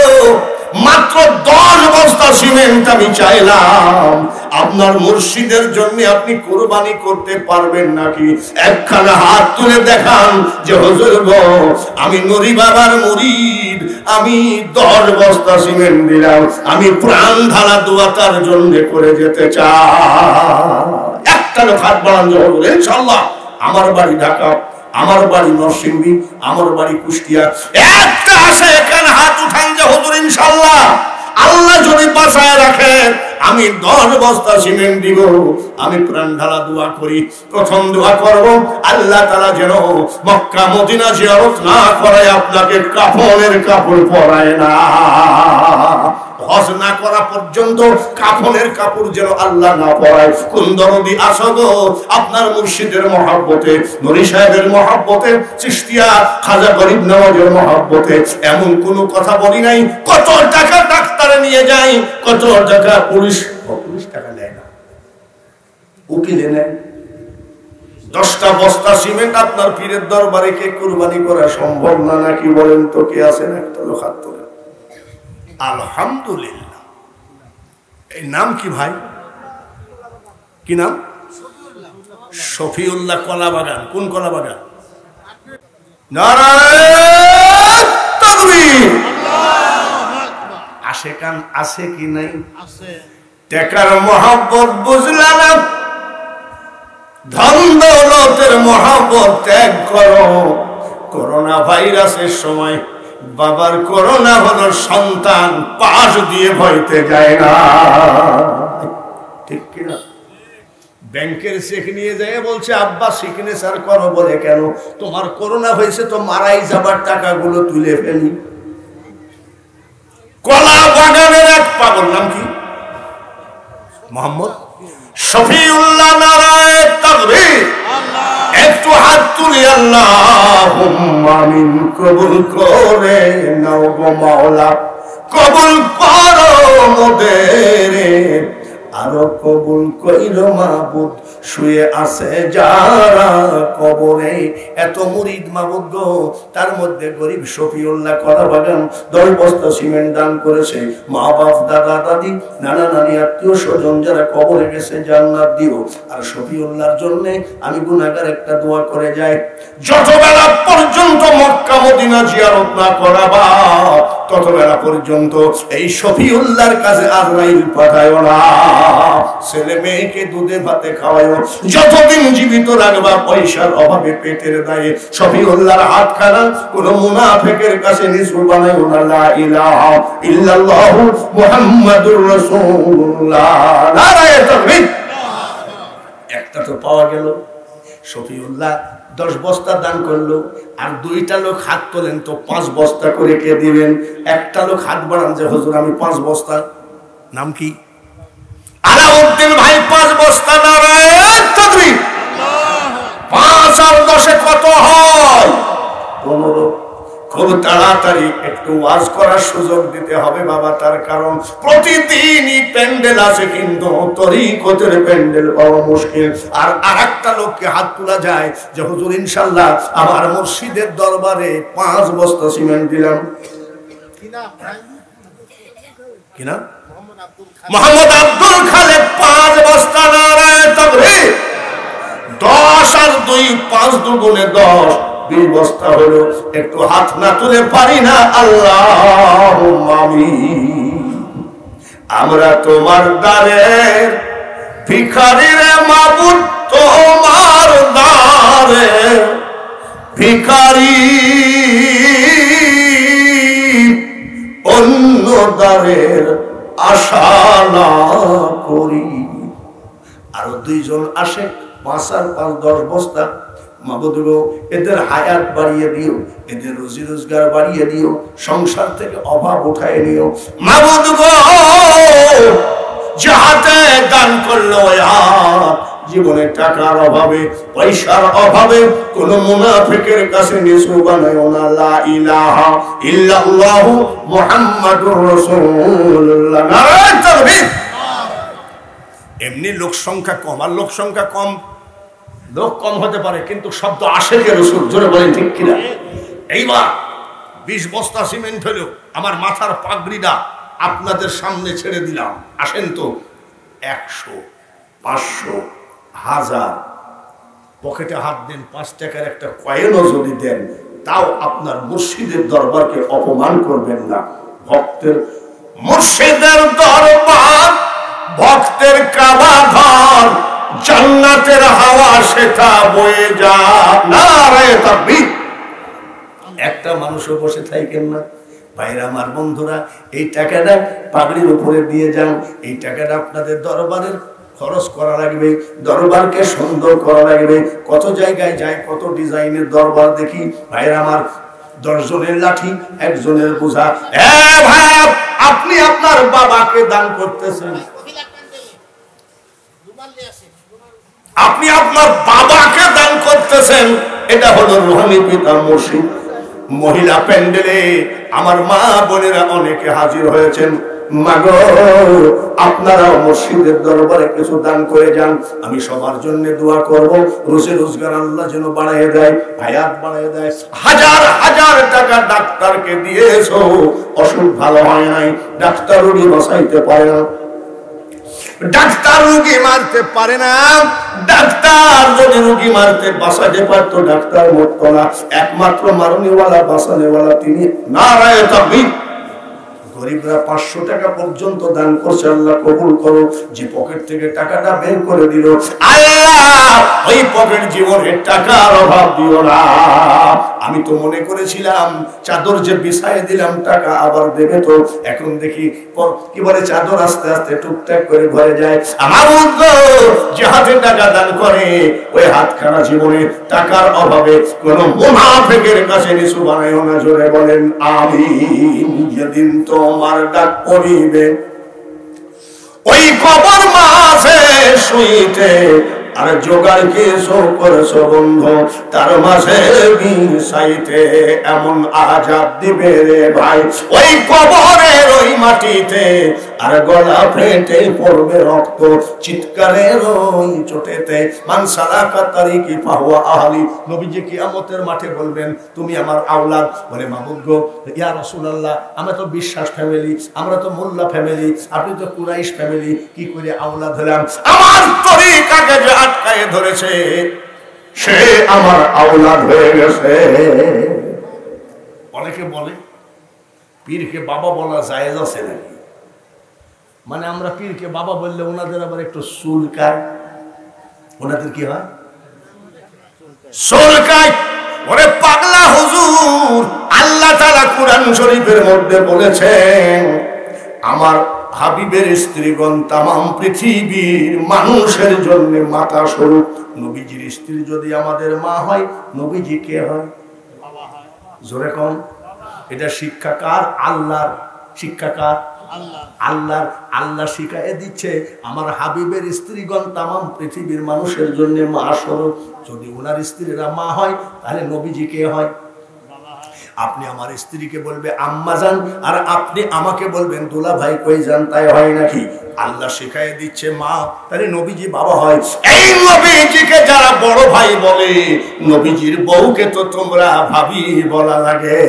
S1: মাত্র 10 বস্তা সিমেন্ট আমি চাইলাম। আপনার মুর্শিদের জন্য আপনি কুরবানি করতে পারবেন নাকি? একখানা হাত তুলে দেখান যে হুজুর গো আমি নুরি বাবার মুরিদ, আমি 10 বস্তা সিমেন্ট দিলাম, আমি প্রাণ ঢালা দোয়া তার জন্য করে যেতে চাই। একটা লোক হাত বাড়ান বলে ইনশাআল্লাহ। আমার বাড়ি ঢাকা, আমার বাড়ি নরসিংদী, আমার বাড়ি কুষ্টিয়া। একটা আছে এখানে হাত উঠান যে হুজুর ইনশাআল্লাহ আল্লাহ যদি বাঁচায় রাখেন আমি 10 বস্তা সিমেন্ট দিব, আমি প্রাণ ঢালা দোয়া করি। প্রথম দোয়া করব আল্লাহ তাআলা যেন মক্কা মদিনা জিয়ারত না করায় আপনাকে কাফনের কাপড় পরায় না। না করা পর্যন্ত কাফনের কাপড় যেন আল্লাহ না পরায়। কোন দরদি আসো গো আপনার মুর্শিদের মহব্বতে, নূরি সাহেবের মহব্বতে, চিশতিয়া খাজা গরিব নওয়াজের মহব্বতে এমন কোন কথা বলি নাই। কত টাকা ডাক্তারে নিয়ে যাই, কত টাকা পুলিশ টাকা নেয় না, উকিলে নেয়। 10টা বস্তা সিমেন্ট আপনার পীরের দরবারে কে কুরবানি করা সম্ভব না নাকি বলেন তো? কে আছেন একটা লোক হাত তোলেন। আলহামদুলিল্লাহ। এই নাম কি ভাই? কি নাম? শফিউল্লাহ কলাবাগান। কোন কলাবাগান? নারায়ণ তাকবীর। আশেকান আছে কি নাই? টাকার মহব্বত বুঝলা না, ধন দৌলতের মহব্বত ত্যাগ করো। করোনা ভাইরাসের সময় বাবার করোনা হলো সন্তান পাশ দিয়ে ভয়তে যায় না, ঠিক কিনা? ব্যাংকের চেক নিয়ে যায়, বলছে আব্বা সিগনেচার করো। বলে কেন? তোমার করোনা হয়েছে তো মারাই যাবার টাকাগুলো তুলে ফেলি। কলা বাগানের এক পাগল, নাম কি? মোহাম্মদ শফিউল্লাহ। নারায়ণ তাকবীর। একটু হাত তুলি আল্লাহুম্মা আমিন। কবুল করে নাও গো মাওলা, কবুল করো মোদের, আরো কবুল কইরো মাবুদ। শুয়ে আছে যারা কবরে, এত মুরিদ মাবুদ গো, তার মধ্যে গরিব শফিউল্লাহ কলাবাগান 10 বস্তা সিমেন্ট দান করেছে। মা বাপ, দাদা দাদি, নানা নানি, আত্মীয় স্বজন যারা কবরে গেছে জান্নাত দিও। আর শফিউল্লাহর জন্য আমি গুনাহগার একটা দোয়া করে যাই, যত বেলা পর্যন্ত মক্কা মদিনা জিয়ারত না করাবা তত বেলা পর্যন্ত এই শফিউল্লাহর কাছে আজরাইল পাঠায়ও না। ছেলে মেয়েকে দুধে ভাতে খাওয়ায়, যতদিন জীবিত রাখবা পয়সার অভাবে পেটের দায়ে শফিউল্লাহর হাতখানা কোন মুনাফিকের কাছে নিচু বানায়ও না। লা ইলাহা ইল্লাল্লাহু মুহাম্মাদুর রাসূলুল্লাহ। নারায়ে তাকবীর। একটা তো পাওয়া গেল। শফিউল্লাহ 10 বস্তা দান করলো, আর 2টা লোক হাত তোলেন তো 5 বস্তা করে কে দিবেন? একটা লোক হাত বাড়ান যে হুজুর আমি 5 বস্তা। নাম কি? আলাউদ্দিন ভাই 5 বস্তা। নারায়ণ তাকবীর। 5 আর 10 কত হয়? 15। খুব তাড়াতাড়ি একটু ওয়াজ করার সুযোগ দিতে হবে বাবা, তার কারণ প্রতিদিনই প্যান্ডেল আছে কিন্তু তরিকতের প্যান্ডেল পাওয়া মুশকিল। আর আরেকটা লোককে হাত তোলা যায় যে হুজুর ইনশাআল্লাহ আমার মুর্শিদের দরবারে 5 বস্তা সিমেন্ট দিলাম। কিনা? মোহাম্মদ আব্দুল খালেক 5 বস্তা। নারায়ণ তাকবীর। 10 আর 2 5 দুগুণে 10, 20 বস্তা হলো। একটু হাত না তুলে পারি না? আল্লাহুম্মা আমিন। আমরা তোমার দ্বারের ভিখারি রে মাবুদ, তোমার দ্বারের ভিখারি, অন্য দ্বারের আশা না করি। আরো 2 জন আসে, 5 আর 5 10 বস্তা। মাবুদ গো এদের হায়াত বাড়িয়ে দিও, এদের রুজি রোজগার বাড়িয়ে দিও, সংসার থেকে অভাব উঠায় নিও। মাবুদ গো যাহাতে দান করলো জীবনে টাকার অভাবে, পয়সার অভাবে কোন মুনাফিকের কাছে নিচু বানায়ও না। লা ইলাহা ইল্লাল্লাহু মুহাম্মাদুর রাসূলুল্লাহ। নারায়ণ তাকবীর। এমনি লোক সংখ্যা কম, আর লোক সংখ্যা কম, লোক কম হতে পারে কিন্তু শব্দ আশেকে রাসূল। জোরে বলেন ঠিক কিনা? এইবার 20 বস্তা সিমেন্ট হলো, আমার মাথার পাগড়িটা আপনাদের সামনে ছেড়ে দিলাম। আসেন তো 100, 500, 1000 পকেটে হাত দেন, 5 টাকার একটা কয়েনও যদি দেন তাও আপনার মুর্শিদের দরবারকে অপমান করবেন না। ভক্তের মুর্শিদের দরবার, ভক্তের কাবা ঘর, জান্নাতের হাওয়া সেটা বয়ে যা। নারায়ে তাকবীর। একটা মানুষও বসে থাকেন না। ভাইরা আমার, বন্ধুরা, এই টাকাটা পাগড়ির উপরে দিয়ে যান। এই টাকাটা আপনাদের দরবারের খরচ করা লাগবে, দরবারকে সুন্দর করা লাগবে। কত জায়গায় যায়, কত ডিজাইনের দরবার দেখি। ভাইরা আমার, 10 জনের লাঠি, 1 জনের বোঝা। ভাই আপনি আপনার বাবাকে করতেছেন, আপনি আপনার বাবাকে দান করতেছেন, এটা হলো রুহানি পিতা মুর্শিদ। মহিলা প্যান্ডেলে আমার মা বোনেরা অনেকে হাজির হয়েছেন। মাগো, আপনারাও মসজিদের দরবারে কিছু দান করে যান, আমি সবার জন্য দোয়া করব, রোজে রোজগার আল্লাহ যেন বাড়ায় দেয়, হায়াত বাড়ায় দেয়। হাজার হাজার টাকা ডাক্তারকে দিয়েছো, অসুখ ভালো হয় নাই, ডাক্তার রোগী বাঁচাইতে পারে না, ডাক্তার রোগী মারতে পারে না। ডাক্তার যদি রোগী মারতে বাঁচাতে পারতো, ডাক্তার মরতো না। একমাত্র মারণেওয়ালা বাঁচানেওয়ালা তিনি। নারায়ে তাকবীর। গরিবরা 500 টাকা পর্যন্ত দান করছে, আল্লাহ কবুল করো। যে পকেট থেকে টাকাটা বের করে দিল, আল্লাহ ওই পকেট জীবনের টাকার অভাব দিও না। আমি তো মনে করেছিলাম চাদর যে বিছায় দিলাম টাকা আবার দেবে, তো এখন দেখি কি বলে চাদর আস্তে আস্তে টুকটাক করে ঘরে যায়। আমার যে হাতে টাকা দান করে ওই হাতখানা জীবনে টাকার অভাবে কোন মুনাফিকের কাছে নিচু বানায়ও না। জোরে বলেন আমিন। যেদিন তোমার ডাক পড়িবে ওই কবর মাঝে শুইতে, আর জোগাড় কিছু করেছো বন্ধু তার মাঝে বিষাইতে, এমন আজাব দিবে রে ভাই ওই কবরের ওই মাটিতে, আর গলা ফেটে পড়বে রক্ত চিৎকারের ওই চোটেতে। মান সালাকা তারিকি ফাহুয়া আহলি। নবীজি কিয়ামতের মাঠে বলবেন, তুমি আমার আওলাদ। বলে মাবুদ গো, ইয়া রাসূলুল্লাহ, আমরা তো বিশ্বাস ফ্যামিলি, আমরা তো মোল্লা ফ্যামিলি, আপনি তো কুরাইশ ফ্যামিলি, কি করে আওলাদ হলাম? আমার তরিকাকে যে আটকায় ধরেছে সে আমার আওলাদ হয়ে গেছে। অনেকে বলে পীরকে বাবা বলা জায়েজ আছে নাকি? মানে আমরা পীরকে বাবা বললে ওনাদের আবার একটু চুলকায়। ওনাদের কি হয়? চুলকায়। ওরে পাগলা হুজুর, আল্লাহ তাআলা কুরআন শরীফের মধ্যে বলেছেন, আমার হাবিবের স্ত্রীগণ তামাম পৃথিবীর মানুষের জন্য মাতা স্বরূপ। নবীজির স্ত্রী যদি আমাদের মা হয়, নবীজি কে হয়? জোরে কম। এটা শিক্ষাকার আল্লাহর, শিক্ষাকার আল্লাহর। আল্লাহ শিখাইয়ে দিচ্ছে আমার হাবিবের স্ত্রীগণ তামাম পৃথিবীর মানুষের জন্য মা স্বরূপ। যদি ওনার স্ত্রীরা মা হয়, তাহলে নবীজি কে হয়? আপনি আমার স্ত্রীকে বলবে আম্মা জান, আর আপনি আমাকে বলবেন দুলা ভাই কই যান, তাই হয় নাকি? আল্লাহ শিখাইয়ে দিচ্ছে মা, তাহলে নবীজি বাবা হয়। এই নবীজিকে যারা বড় ভাই বলে, নবীজির বউকে তো তোমরা ভাবি বলা লাগে।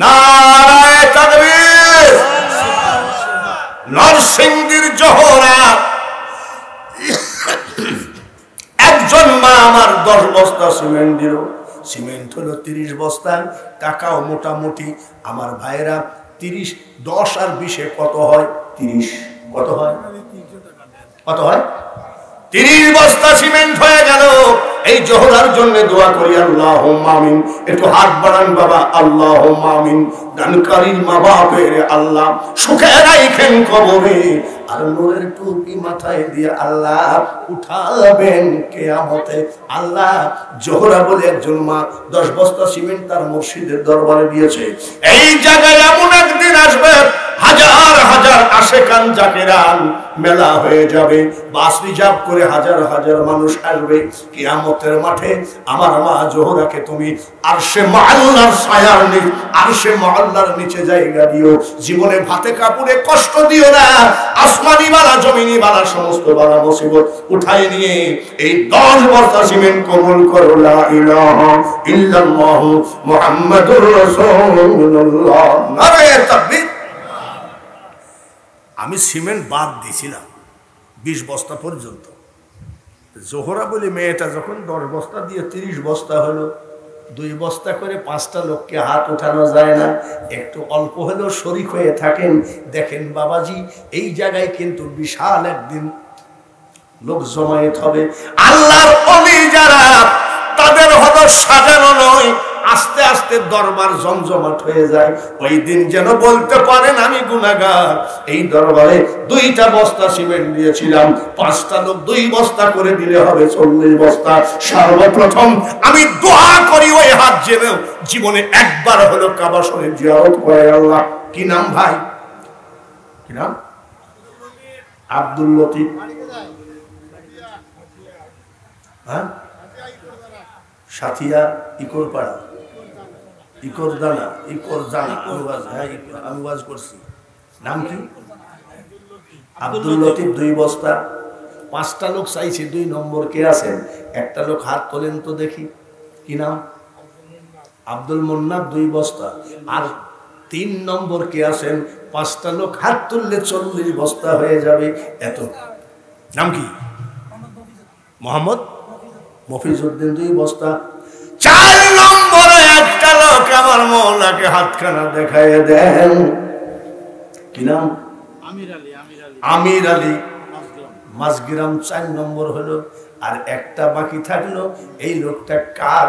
S1: নারায়ে তাকবীর। নরসিংদীর জোহরা একজন মা আমার 10 বস্তা সিমেন্ট দিল। সিমেন্ট হলো 30 বস্তা, টাকাও মোটামুটি। আমার ভাইরা 30, 10 আর 20 কত হয়? 30। কত হয়? কত হয়? 30 বস্তা সিমেন্ট হয়ে গেল। এই জোহরার জন্য দোয়া করি, আল্লাহুম্মা আমিন। একটু হাত বাড়ান বাবা, আল্লাহুম্মা আমিন। দানকারীর মা বাপের আল্লাহ সুখে রাখেন কবরে, আর নূরের টুপি মাথায় দিয়ে আল্লাহ উঠাবেন কিয়ামতে। আল্লাহ জোহরা বলে একজন মা 10 বস্তা সিমেন্ট তার মুর্শিদের দরবারে দিয়েছে। এই জায়গায় এমন একদিন আসবে, হাজার হাজার আশেকান জাকেরান মেলা হয়ে যাবে, বাস রিজার্ভ করে হাজার হাজার মানুষ আসবে। কিয়ামতের মাঠে আমার মা জোহরাকে তুমি আরশে মুআল্লার ছায়ার নিচে, আরশে মুআল্লার নিচে জায়গা দিও। জীবনে ভাতে কাপড়ে কষ্ট দিও না। আসমানি বালা জমিনি বালা সমস্ত বালা মুসিবত উঠায় নিয়ে এই 10 বস্তা সিমেন্ট কবুল করো। লা ইলাহা ইল্লাল্লাহ মুহাম্মাদুর রাসূলুল্লাহ। নারায়ে তাকবীর। আমি সিমেন্ট বাদ দিয়েছিলাম 20 বস্তা পর্যন্ত। জোহরা বলি মেয়েটা যখন 10 বস্তা দিয়ে 30 বস্তা হলো, 2 বস্তা করে 5টা লোককে হাত উঠানো যায় না? একটু অল্প হলেও শরীক হয়ে থাকেন। দেখেন বাবাজি, এই জায়গায় কিন্তু বিশাল একদিন লোক জমায়েত হবে। আল্লাহর ওলি যারা, তাদের হলো সাজানো নয়, আস্তে আস্তে দরবার জমজমাট হয়ে যায়। ওই দিন যেন বলতে পারেন আমি গুনাহগার, এই দরবারে 2টা বস্তা সিমেন্ট দিয়েছিলাম, 5টা লোক 2 বস্তা করে দিলে হবে 40 বস্তা। সর্বপ্রথম আমি দোয়া করি ওই হাত যেন জীবনে একবার হলো কাবা শরীফ জিয়ারত করে। আল্লাহ কি নাম ভাই? কি নাম? আব্দুল লতিফ। হ্যাঁ, সাথিয়া ইকর পাড়া, ইকর দানা, ইকর জানা। আমি ওয়াজ করছি। নাম কি? আব্দুল লতিফ। 2 বস্তা। 5টা লোক চাইছে, 2 নম্বর কে আছেন? একটা লোক হাত তোলেন তো দেখি। কি নাম? আব্দুল মুন্নাফ। 2 বস্তা। আর 3 নম্বর কে আছেন? 5টা লোক হাত তুললে 40 বস্তা হয়ে যাবে। এত নাম কি? মোহাম্মদ মফিজউদ্দিন। 2 বস্তা। 4 নম্বরে একটা লোক আমার মওলাকে হাতখানা দেখায় দেন। কি নাম? আমির আলী মাসগ্রাম। 4 নম্বর হলো। আর একটা বাকি থাকলো। এই লোকটা কার?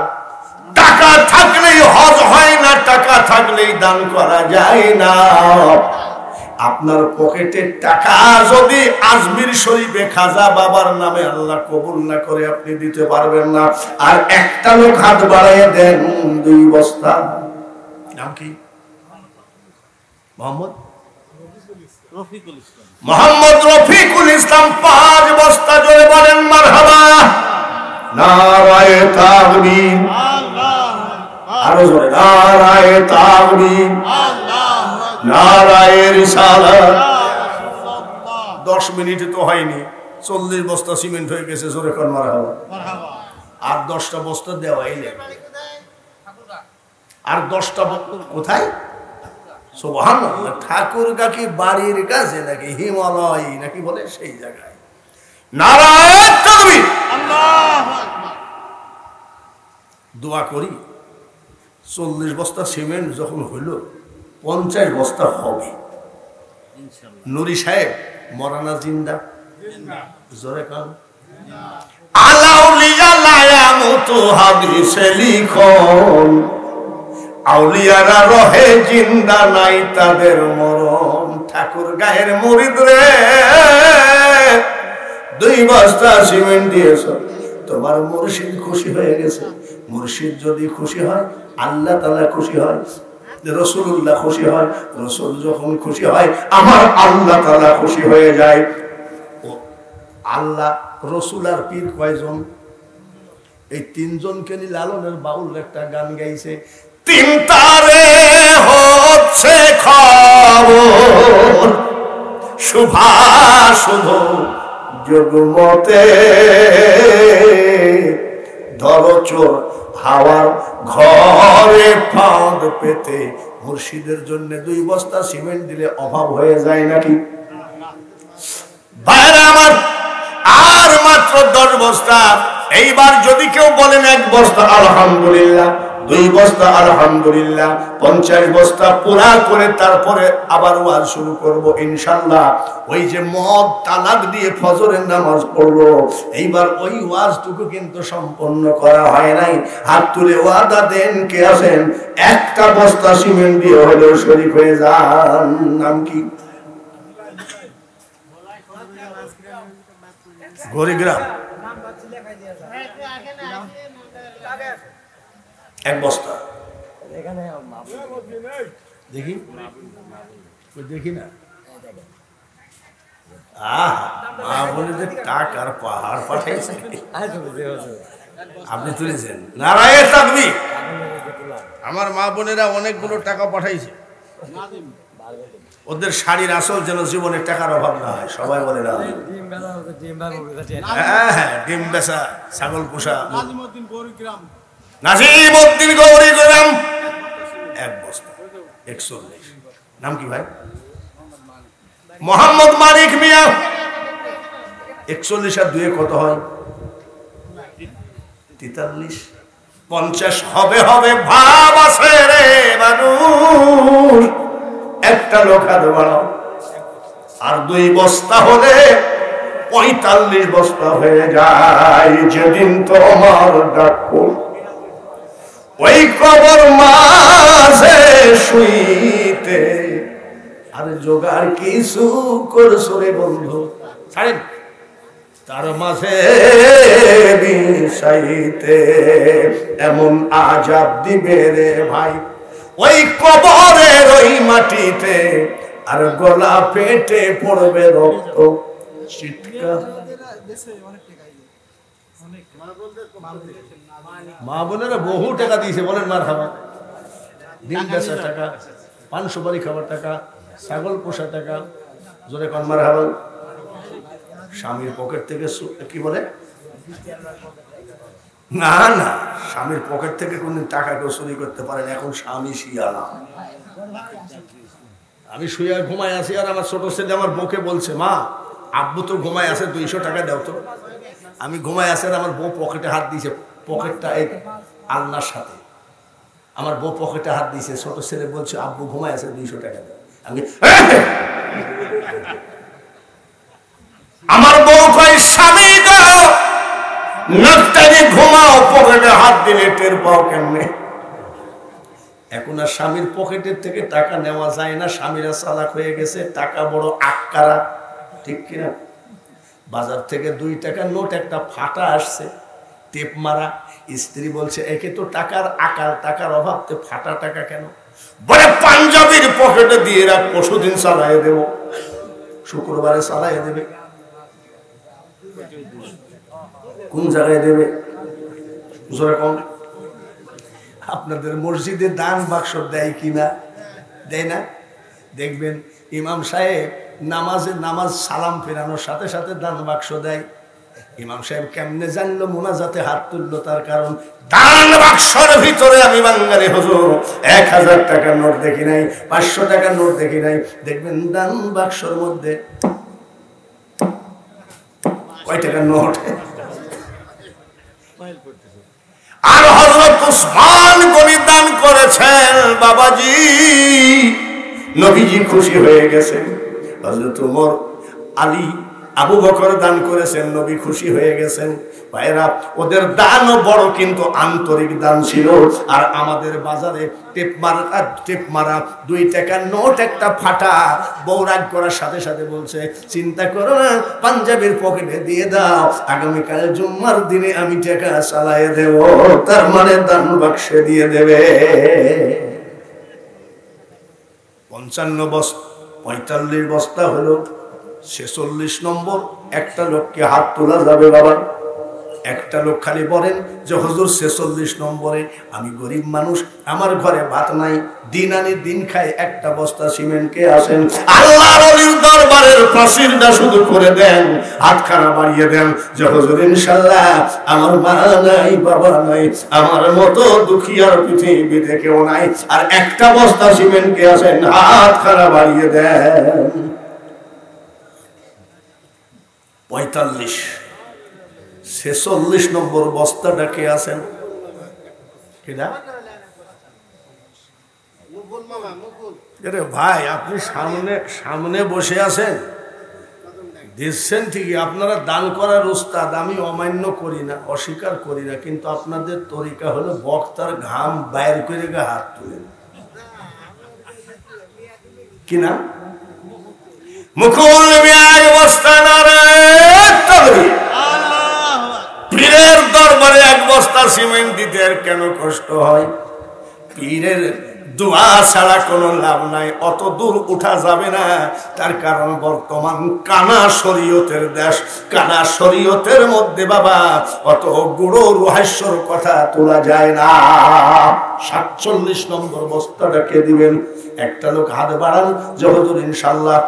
S1: টাকা থাকলেই হজ হয় না, টাকা থাকলেই দান করা যায় না। আপনার পকেটের টাকা যদি আজমির শরীফে খাজা বাবার নামে আল্লাহ কবুল না করে আপনি দিতে পারবেন না। আর একটা লোক হাত বাড়াইয়ে দেন 2 বস্তা। নাম কি? মোহাম্মদ রফিকুল ইসলাম। 5 বস্তা। জোরে বলেন মারহাবা। নারায়ে তাকবীর। আরো জোরে নারায়ে তাকবীর, নারায়ে রিসালাত। 10 মিনিট তো হয়নি, 40 বস্তা সিমেন্ট হয়ে গেছে। জোরে কোন মারহাবা। আর 10টা বস্তা দেওয়াইলে, আর 10টা কোথায়? সুবহানাল্লাহ। ঠাকুরগা কি বাড়ির কাছে নাকি হিমালয় নাকি বলে সেই জায়গায়? নারায়ে তাকবীর। আল্লাহু আকবার। দোয়া করি 40 বস্তা সিমেন্ট যখন হইল 50 বস্তা হবে ইনশাআল্লাহ। নুরি সাহেব মরানা জিন্দা? জোরে কান। আলাউলিয়া লায়ামুতু হাদিসে লিখন, আউলিয়ারা রহে জিন্দা নাই তাদের মরণ। ঠাকুর গায়ের মুরিদ রে, 2 বস্তা সিমেন্ট দিয়েছ, তোমার মুর্শিদ খুশি হয়ে গেছে। মুর্শিদ যদি খুশি হয় আল্লাহ তাআলা খুশি হয়, রাসূলুল্লাহ খুশি হয়। রাসূল যখন খুশি হয় আমার আল্লাহ তাআলা খুশি হয়ে যায়। ও আল্লাহ, রাসূল আর পীর কয়জন? এই 3 জনকে নিয়ে লালনের বাউল একটা গান গাইছে। 3 তারে হচ্ছে খবর, শুভাশুভ জগমতে, ধরো চোর হাওয়ার ঘরে ফাঁদ পেতে। মুর্শিদের জন্য 2 বস্তা সিমেন্ট দিলে অভাব হয়ে যায় নাকি? ভাইরা আমার, আর মাত্র 10 বস্তা। এইবার যদি কেউ বলেন 1 বস্তা আলহামদুলিল্লাহ, 2 বস্তা আলহামদুলিল্লাহ, 50 বস্তা পুরা করে তারপরে আবার ওয়াজ শুরু করব ইনশাআল্লাহ। ওই যে মদ তালাক দিয়ে ফজরের নামাজ পড়লো, এইবার ওই ওয়াজটুকু কিন্তু সম্পন্ন করা হয় নাই। হাত তুলে ওয়াদা দেন কে আছেন? 1টা বস্তা সিমেন্ট দিয়ে হলেও শরীক হয়ে যান। নাম কি? গরিগ্রাম। 1 বস্তা। দেখি দেখি না। মা বলে যে টাকার পাহাড় পাঠাইছে, আপনি তুলেছেন। নারায়ে তাকবীর। আমার মা বোনেরা অনেকগুলো টাকা পাঠাইছে। ওদের শাড়ির আসল যেন জীবনের টাকার অভাব না হয়। সবাই বলে না, হ্যাঁ, ডিম বেচা, ছাগল পোষা। নাজিমউদ্দিন গৌরীগ্রাম 1 বস্তা 41। নাম কি ভাই? মোহাম্মদ মানিক মিয়া। 41 আর 2 কত হয়? 43। 50 হবে হবে ভাব আছে রে মানুষ। একটা লোক হাত বাড়াও। আর 2 বস্তা হলে 45 বস্তা হয়ে যায়। যেদিন তোমার ডাক ওই কবর মাঝে শুইতে, আরে জোগাড় কিছু করছো রে বন্ধু, ছাড়েন তার মাঝে বিষাইতে। এমন আজাব দিবে রে ভাই ওই কবরের ওই মাটিতে, আর গলা পেটে পড়বে রক্ত। চিৎকার। মা বোনেরা বহু টাকা দিয়েছে, বলেন মার খাবার, ডিম বেচার টাকা, পান সুপারি খাবার টাকা, ছাগল পোষা টাকা, জোরে কন মার খাবার। স্বামীর পকেট থেকে কি বলে না না, স্বামীর পকেট থেকে কোনদিন টাকা কেউ চুরি করতে পারেন। এখন স্বামী শিয়ালা। আমি শুয়ে ঘুমায় আছি আর আমার ছোট ছেলে আমার বউকে বলছে, মা আব্বু তো ঘুমায় আছে, 200 টাকা দাও তো। আমি ঘুমায় আছি আর আমার বউ পকেটে হাত দিয়েছে, পকেটটা এই আলনার সাথে, আমার বউ পকেটে হাত দিয়েছে। ছোট ছেলে বলছে, আব্বু ঘুমায় আছে, 200 টাকা দাও। আমি আমার বউ কয়, স্বামী গো নাকটাকে ঘুমাও, পকেটে হাত দিলে টের পাও কেমনে? এখন আর স্বামীর পকেটের থেকে টাকা নেওয়া যায় না, স্বামীরা চালাক হয়ে গেছে, টাকা বড় আক্কারা, ঠিক কিনা? বাজার থেকে 2 টাকার নোট একটা ফাটা আসছে, টেপ মারা। স্ত্রী বলছে, একে তো টাকার আকার, টাকার অভাবতে ফাটা টাকা কেন? বলে পাঞ্জাবির পকেটে দিয়ে রাখ, পরশুদিন চালাইয়ে দেব, শুক্রবারে চালাইয়ে দেবে। কোন জায়গায় দেবে? কম আপনাদের মসজিদে দান বাক্স দেয় কিনা? দেয় না? দেখবেন ইমাম সাহেব নামাজ সালাম ফেরানোর সাথে সাথে দান বাক্স দেয়। ইমাম সাহেব কেমনে জানলো মোনাজাতে হাত তুললো? তার কারণ দান বাক্সের ভিতরে আমি বাঙালি হুজুর 1000 টাকার নোট দেখি নাই, 500 টাকার নোট দেখি নাই। দেখবেন দান বাক্সের মধ্যে কয় টাকার নোট। আর হযরত উসমান গনি দান করেছেন বাবাজি, নবীজি খুশি হয়ে গেছেন। হযরত ওমর, আলী, আবু বকর দান করেছেন, নবী খুশি হয়ে গেছেন। ভাইরা, ওদের দানও বড় কিন্তু আন্তরিক দান ছিল। আর আমাদের বাজারে টেপ মারা 2 টাকার নোট একটা ফাটা, বউ রাগ করার সাথে সাথে বলছে, চিন্তা করো না, পাঞ্জাবির পকেটে দিয়ে দাও, আগামীকাল জুম্মার দিনে আমি টাকা চালাইয়ে দেব। তার মানে দান বাক্সে দিয়ে দেবে। 45 বস্তা হলো, 46 নম্বর। একটা লোককে হাত তোলা যাবে বাবা? একটা লোক খালি বলেন যে হুজুর 46 নম্বরে আমি গরিব মানুষ, আমার ঘরে ভাত নাই, দিন আনি দিন খাই, একটা বস্তা সিমেন্ট কে আসেন? আল্লাহর ওলির দরবারের প্রাচীরটা শুধু করে দেন, হাতখানা বাড়িয়ে দেন যে হুজুর ইনশাআল্লাহ আমার মা নাই, বাবা নাই, আমার মতো দুঃখিয়ার পৃথিবীতে কেউ নাই, আর একটা বস্তা সিমেন্ট কে আসেন? হাতখানা বাড়িয়ে দেন। 45 46 নম্বর বস্তাটা কে আছেন? ভাই আপনি সামনে বসে আছেন, দিচ্ছেন ঠিকই, আপনারা দান করার উস্তাদ, আমি অমান্য করি না, অস্বীকার করি না, কিন্তু আপনাদের তরিকা হলো বক্তার ঘাম বাইর করে হাত তুলেন কিনা? মুকুল বস্তা পীরের দরবারে 1 বস্তা সিমেন্ট দিতে আর কেন কষ্ট হয়? পীরের দোয়া ছাড়া কোনো লাভ নাই, অত দূর উঠা যাবে না। তার কারণ বর্তমান কানা শরীয়তের দেশ, কানা শরীয়তের মধ্যে বাবা অত গুড়ো রহস্যর কথা তোলা যায় না। 47 নম্বর বস্তাটাকে দিবেন। একটা লোক হাত বাড়ান, যতদূর ইনশাল্লাহ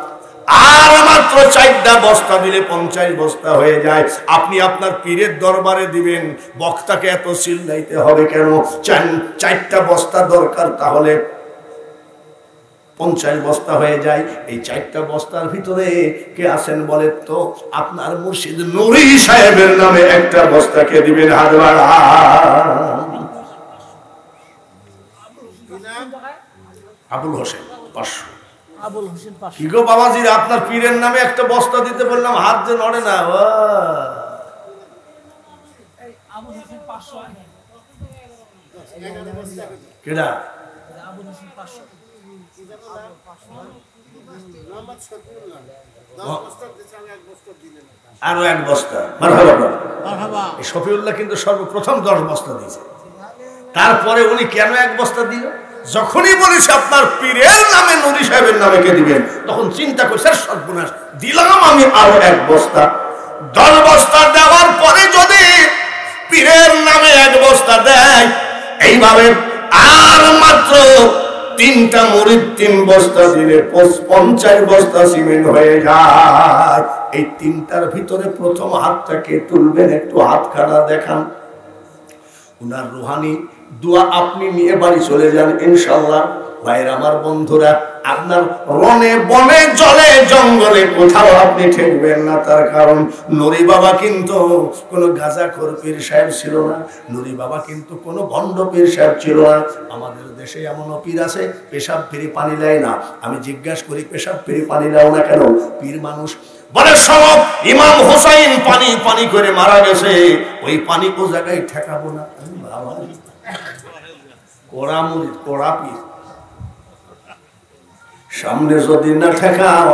S1: আর মাত্র 4টা বস্তা দিলে 50 বস্তা হয়ে যায়। আপনি আপনার পীরের দরবারে দিবেন, বক্তাকে এত চিল্লাইতে হবে কেন? 4টা বস্তা দরকার, তাহলে 50 বস্তা হয়ে যায়। এই 4টা বস্তার ভিতরে কে আছেন বলেন তো? আপনার মুর্শিদ নুরি সাহেবের নামে একটা বস্তাকে দিবেন, হাত বাড়া। আবুল হোসেন 500। কি গো বাবাজির, আপনার পীরের নামে একটা বস্তা দিতে বললাম, হাত যে নড়ে না। কেডা? আরো 1 বস্তা। শফিউল্লাহ কিন্তু সর্বপ্রথম 10 বস্তা দিয়েছে। তারপরে উনি কেন 1 বস্তা দিল? যখনই বলেছে আপনার পীরের নামে নুরি সাহেবের নামে কে দিবেন, তখন চিন্তা করছে সর্বনাশ, দিলাম আমি আরো 1 বস্তা। 10 বস্তা দেওয়ার পরে যদি পীরের নামে 1 বস্তা দেয়, এইভাবে আর মাত্র 3টা মুরিদ 3 বস্তা দিলে 50 বস্তা সিমেন্ট হয়ে যায়। এই 3টার ভিতরে প্রথম হাতটাকে তুলবেন, একটু হাতখানা দেখান। উনার রুহানি দোয়া আপনি নিয়ে বাড়ি চলে যান ইনশাআল্লাহ। ভাইরা আমার, বন্ধুরা, আপনার রনে বনে জলে জঙ্গলে কোথাও আপনি ঠেকবেন না। তার কারণ নুরি বাবা কিন্তু কোনো গাঁজাখোর পীর সাহেব ছিল না, নুরি বাবা কিন্তু কোনো ভণ্ড পীর সাহেব ছিল না। আমাদের দেশে এমন পীর আছে পেশাব ফিরে পানি নেয় না। আমি জিজ্ঞাসা করি, পেশাব ফিরে পানি নাও না কেন? পীর মানুষ বলে সব ইমাম হোসাইন পানি পানি করে মারা গেছে, ওই পানি ও জায়গায় ঠেকাবো না। কোরা মুরিদ, কোরা পীর, সামনে যদি না ঠেকাও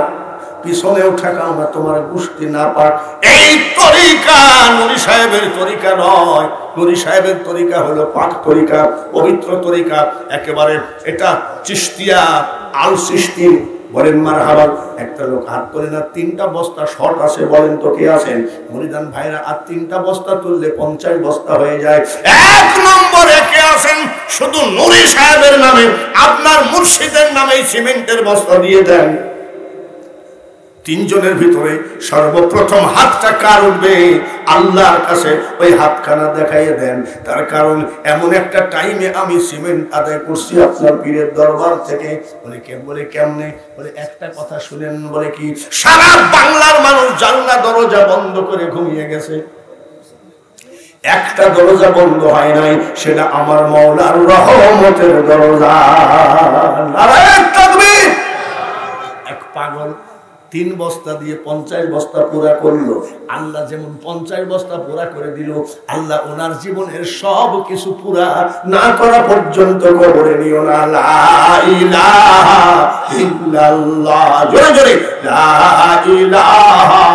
S1: পিছনেও ঠেকাও না, তোমার গোষ্ঠী না পাক। এই তরিকা নুরি সাহেবের তরিকা নয়। নুরি সাহেবের তরিকা হলো পাক তরিকা, পবিত্র তরিকা একেবারে। এটা চিশতিয়া আল চিশতি। বলেন মারহাবা। একটা লোক হাত তোলে না, 3টা বস্তা শর্ট আছে, বলেন তো কে আছেন? মুরিদান ভাইরা, আর 3টা বস্তা তুললে 50 বস্তা হয়ে যায়। 1 নম্বরে কে আছেন? শুধু নুরি সাহেবের নামে, আপনার মুর্শিদের নামে সিমেন্টের বস্তা দিয়ে দেন। 3 জনের ভিতরে সর্বপ্রথম হাতটা কার উঠবে? আল্লাহর কাছে ওই হাতখানা দেখাইয়ে দেন। তার কারণ এমন একটা টাইমে আমি সিমেন্ট আদায় করছি আপনার পীরের দরবার থেকে। বলে কে? বলে কেমনে? বলে একটা কথা শুনেন। বলে কি? সারা বাংলার মানুষ জানলা দরজা বন্ধ করে ঘুমিয়ে গেছে, একটা দরজা বন্ধ হয় নাই, সেটা আমার মাওলার রহমতের দরজা। নারায়ে তাকবীর। এক পাগল 3 বস্তা দিয়ে 50 বস্তা পুরা করলো। আল্লাহ যেমন 50 বস্তা পুরা করে দিল, আল্লাহ ওনার জীবনের সব কিছু পুরা না করা পর্যন্ত কবরে নিও না। লা ইলাহা ইল্লাল্লাহ, জোরে জোরে লা ইলাহা,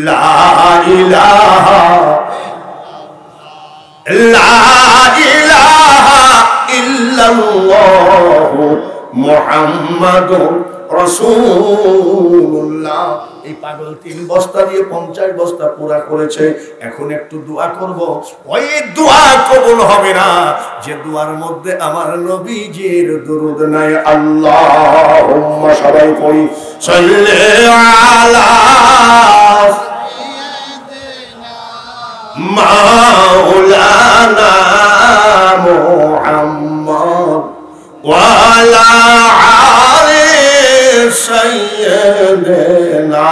S1: লা ইলাহা, লা ইলাহা ইল্লাল্লাহ মুহাম্মাদুর রাসূলুল্লাহ। এই পাগল 3 বস্তা দিয়ে 50 বস্তা পুরা করেছে। এখন একটু দোয়া করব। ওই দোয়া কবুল হবে না যে দোয়ার মধ্যে আমার নবীজির দরুদ নাই। আল্লাহুম্মা, সবাই পড়ি, সাল্লি আলা মাওলানা মুহাম্মদ ওয়া আলা আলি সাইয়্যিদিনা।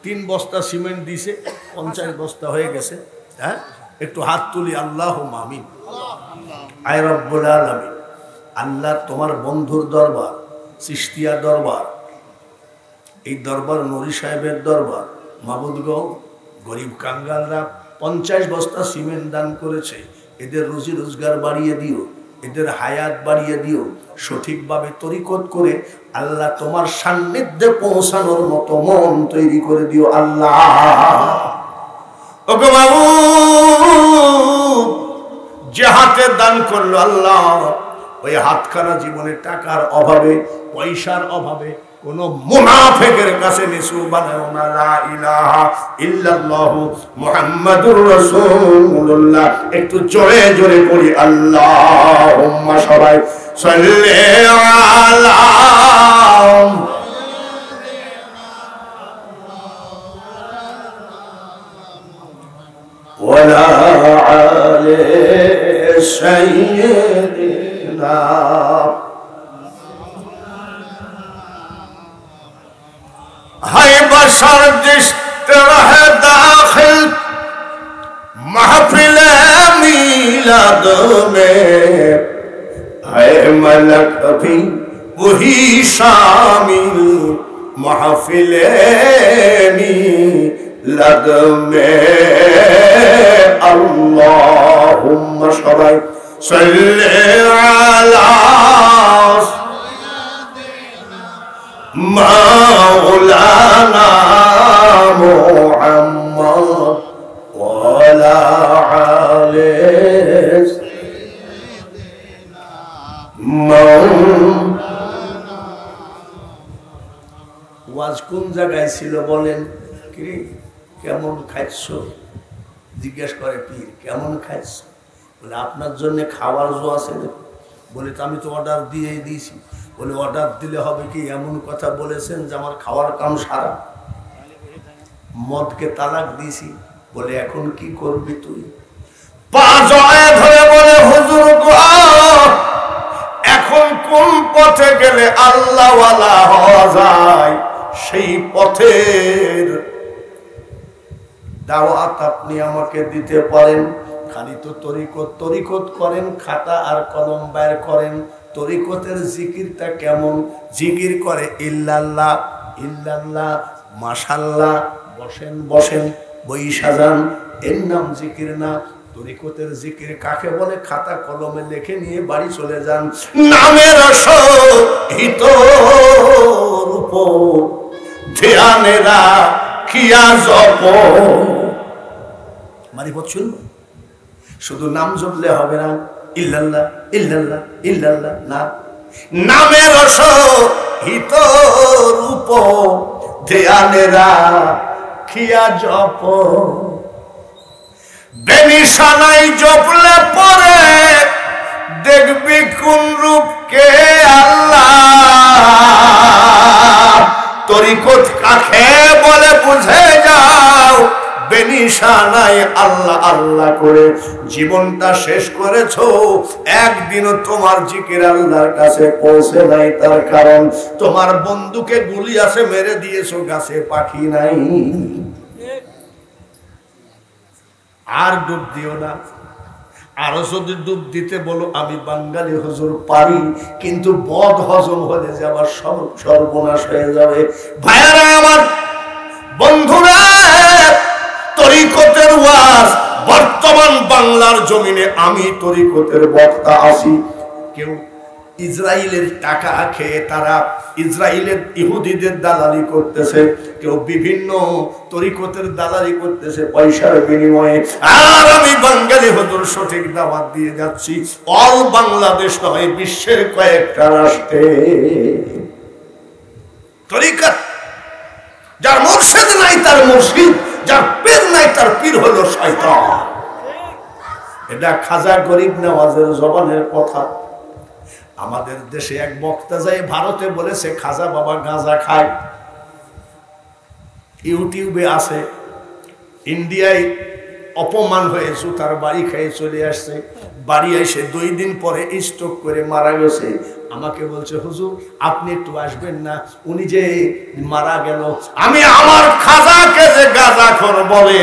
S1: 3 বস্তা সিমেন্ট দিছে, 50 বস্তা হয়ে গেছে। হ্যাঁ, একটু হাত তুলি, আল্লাহুম্মা আমিন। আয় রব্বুল আলামিন, আল্লাহ তোমার বন্ধুর দরবার, চিশতিয়া দরবার, এই দরবার নুরি সাহেবের দরবার। মাবুদ গো, গরিব কাঙ্গালরা 50 বস্তা সিমেন্ট দান করেছে, এদের রুজি রোজগার বাড়িয়ে দিও, এদের হায়াত বাড়িয়ে দিও, সঠিকভাবে তরিকত করে আল্লাহ তোমার সান্নিধ্যে পৌঁছানোর মতো মন তৈরি করে দিও আল্লাহ। ওগো মাবুদ, যে হাতে দান করলো আল্লাহ, ওই হাতখানা জীবনে টাকার অভাবে, পয়সার অভাবে কোন মুনাফিকের কাছে নিচু বানাও না। লা ইলাহা ইল্লাল্লাহু মুহাম্মাদুর রাসূলুল্লাহ। একটু জোরে জোরে পড়ি, আল্লাহুম্মা, সবাই সাল্লি আলা ওয়ালা আলি সাইয়্যিদিনা। है बशर जिस तरह दाखिल महफिल मीलाद में, है मलक भी वही शामिल महफिल मीलाद में। अल्लाहुम्मा, सबाई सल्ली अला মাওলানা মুহাম্মদ وعلى آل ওয়াজ কোন জায়গায় ছিল বলেন? কি কেমন খাইছ জিজ্ঞেস করে পীর, কেমন খাইছ? বলে আপনার জন্য খাবার জো আছে। বলে তো আমি তো অর্ডার দিয়েই দিয়েছি। বলে অর্ডার দিলে হবে কি, এমন কথা বলেছেন যে আমার খাওয়ার কাম সারা। মদকে তালাক দিয়েছি। বলে এখন কি করবি তুই? পা জড়ায় ধরে বলে হুজুর গো, এখন কোন পথে গেলে আল্লাহওয়ালা হওয়া যায়, সেই পথের দাওয়াত আপনি আমাকে দিতে পারেন। খালি তো তরিকত করেন, খাতা আর কলম বাইর করেন। তরিকতের জিকিরটা কেমন? জিকির করে ইল্লাল্লাহ ইল্লাল্লাহ মাশাআল্লাহ, বসেন বসেন, বই সাজান, এর নাম জিকির না। তরিকতের জিকির কাকে বলে? খাতা কলমে লিখে নিয়ে বাড়ি চলে যান। নামের সহিত রূপ ধ্যানে রাখিয়া জপ। মারিফত শুনবো, শুধু নাম জপলে হবে না। ইল্লাল্লাহ ইল্লাল্লাহ ইল্লাল্লাহ না, নামের সহিত রূপ ধ্যানে রাখিয়া জপ। বেনিশানাই জপলে পরে দেখবি কোন রূপ কে আল্লাহ। তরিকত কাকে বলে বুঝে যাও। বেনিশানাই আল্লাহ আল্লাহ করে জীবনটা শেষ করেছো, একদিনও তোমার জিকির আল্লাহর কাছে পৌঁছে নাই। তার কারণ তোমার বন্ধুকে গুলি আসে মেরে দিয়েছো, গাছে পাখি নাই। আর ডুব দিও না। আরো যদি ডুব দিতে বলো, আমি বাঙালি হুজুর পারি, কিন্তু বদ হজম হলে যে আমার সর্বনাশ হয়ে যাবে। ভাইয়ারা আমার, বন্ধুরা, তরিকতের ওয়াজ বর্তমান বাংলার জমিনে আমি তরিকতের বক্তা আছি। কেউ ইসরায়েলের টাকা খেয়ে তারা ইসরায়েলের ইহুদিদের দালালি করতেছে, কেউ বিভিন্ন তরিকতের দালালি করতেছে পয়সার বিনিময়ে। আর আমি বাঙালি হুজুর সঠিক দাওয়াত দিয়ে যাচ্ছি, অল বাংলাদেশ নয়, বিশ্বের কয়েকটা রাষ্ট্রে তরিকত। যার মুর্শিদ নাই তার মুর্শিদ, যার পীর নাই তার পীর হলো শয়তান। এটা খাজা গরিব নওয়াজের জবানের কথা। আমাদের দেশে এক বক্তা যায় ভারতে বলেছে খাজা বাবা গাঁজা খায়। ইউটিউবে আছে। ইন্ডিয়ায় অপমান হয়েছে, তার বাড়ি খেয়ে চলে আসছে। বাড়ি এসে 2 দিন পরে স্ট্রোক করে মারা গেছে। আমাকে বলছে হুজুর আপনি একটু আসবেন না, উনি যে মারা গেল, আমি আমার খাজাকে যে গাঁজাখোর বলে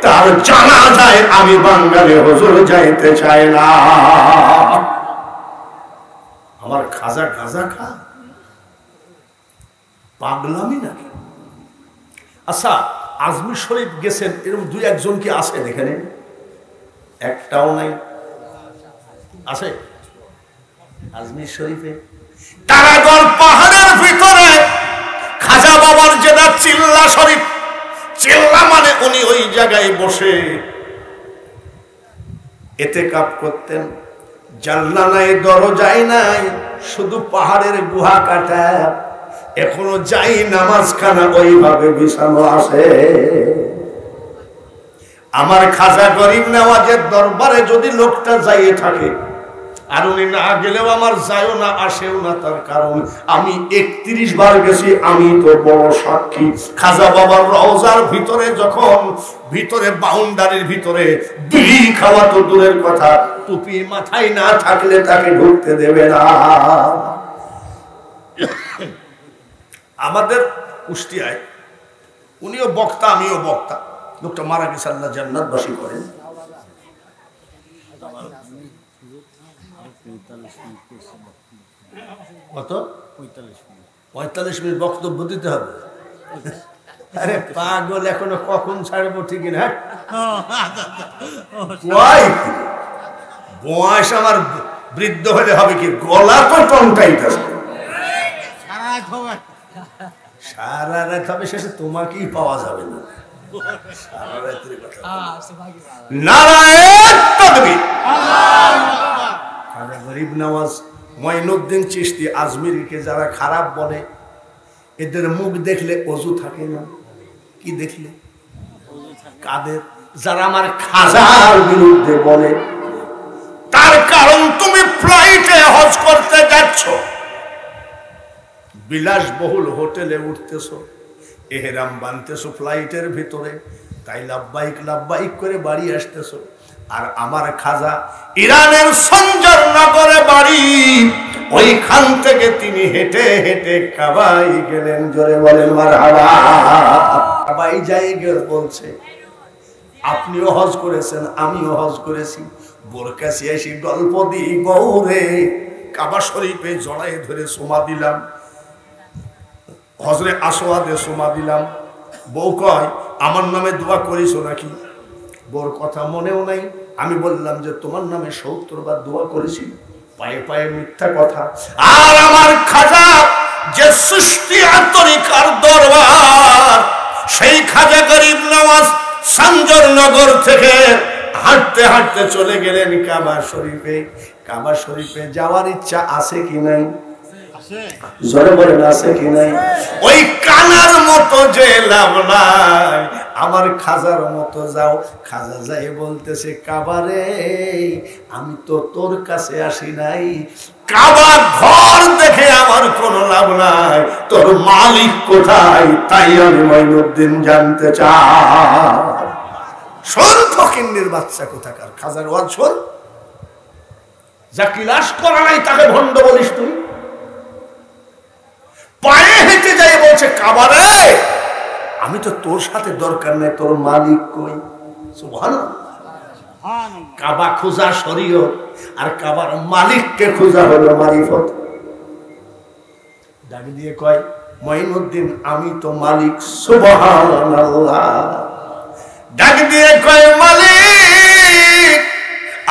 S1: তার জানা যায়, আমি বাঙালি হুজুর যাইতে চাই না। আমার খাজা গাঁজা খা, পাগলামি নাকি? আচ্ছা, আজমির শরীফ গেছেন, এরকম 2-1 কি আছেন এখানে? একটাও নাই। আছে আজমির শরীফে? তারাগড় পাহাড়ের ভিতরে খাজা বাবার যেটা চিল্লা শরীফ, চিল্লা মানে উনি ওই জায়গায় বসে ইতিকাফ করতেন। জানলা নাই, দরজাই নাই, শুধু পাহাড়ের গুহা কাটা। এখনো যাই নামাজখানা ওইভাবে বিছানো আছে। আমার খাজা গরিব নওয়াজের দরবারে যদি লোকটা যাইয়ে থাকে, আর উনি না গেলেও আমার যায়ও না, আসেও না। তার কারণ আমি 31 বার গেছি, আমি তো বড় সাক্ষী। খাজা বাবার রওজার ভিতরে যখন ভিতরে বাউন্ডারির ভিতরে বিড়ি খাওয়া তো দূরের কথা, টুপি মাথায় না থাকলে তাকে ঢুকতে দেবে না। আমাদের কুষ্টিয়ায় উনিও বক্তা, আমিও বক্তা। লোকটা মারা গেছে, আল্লাহ জান্নাতবাসী করেন। কত? 45 মিনিট বক্তব্য দিতে হবে। আরে পাগল, এখনো কখন ছাড়বো ঠিক না? বয়স আমার বৃদ্ধ হলে হবে কি, গলা তো টনটাইতেছে। সারা রাত হবে, শেষে তোমাকেই পাওয়া যাবে না। নারায়ণ তাকবীর। খাজা গরিব নওয়াজ মঈনুদ্দিন চিশতি আজমিরিকে যারা খারাপ বলে, এদের মুখ দেখলে অজু থাকে না। কি দেখলে? কাদের? যারা আমার খাজার বিরুদ্ধে বলে। তার কারণ তুমি ফ্লাইটে হজ করতে যাচ্ছ, বিলাসবহুল হোটেলে উঠতেছো, এহরাম বানতেছো ফ্লাইটের ভিতরে, তাই লাব্বাইক লাব্বাইক করে বাড়ি আসতেছো। আর আমার খাজা ইরানের সঞ্জর নগরে বাড়ি, ওইখান থেকে তিনি হেঁটে হেঁটে কাবায় গেলেন। জোরে বলেন মারহাবা। কাবাই যাই গেল বলছে, আপনিও হজ করেছেন, আমিও হজ করেছি। বোরকা সিয়াসি গল্প দিই গৌরে, কাবা শরীফে জড়াই ধরে সোমা দিলাম, হজরে আসওয়াদে সোমা দিলাম। বউ কয়, আমার নামে দোয়া করিছো নাকি? বউর কথা মনেও নাই। আমি বললাম যে তোমার নামে ৭০ বার দোয়া করেছি। পায়ে পায়ে মিথ্যা কথা। আর আমার খাজা যে সৃষ্টি আন্তরিকার দরবার, সেই খাজা গরিব নওয়াজ সঞ্জর নগর থেকে হাঁটতে হাঁটতে চলে গেলেন কাবা শরীফে। কাবা শরীফে যাওয়ার ইচ্ছা আছে কি নাই? জোরে বলেন আছে কি নাই? ওই কানার মতো যে লাভ নাই, আমার খাজার মতো যাও। খাজা যাই বলতেছে, কাবারে আমি তো তোর কাছে আসি নাই, কাবা ঘর দেখে আমার কোনো লাভ নাই, তোর মালিক কোথায় তাই আমি মঈনুদ্দিন জানতে চাই। শোন ফকিন্নির বাচ্চা কোথাকার, খাজার ওয়াজ শোন। যা ক্লাস করা নাই তাকে ভণ্ড বলিস তুই? পায়ে হেঁটে যাই বলছে, কাবারে আমি তো তোর সাথে দরকার নেই, তোর মালিক কই? সুবহানাল্লাহ। কাবা খোঁজা শরীয়ত, আর কাবার মালিককে খোঁজা হলো মারিফত। ডাক দিয়ে কয়, মঈনুদ্দিন আমি তো মালিক। সুবহানাল্লাহ। ডাক দিয়ে কয়, মালিক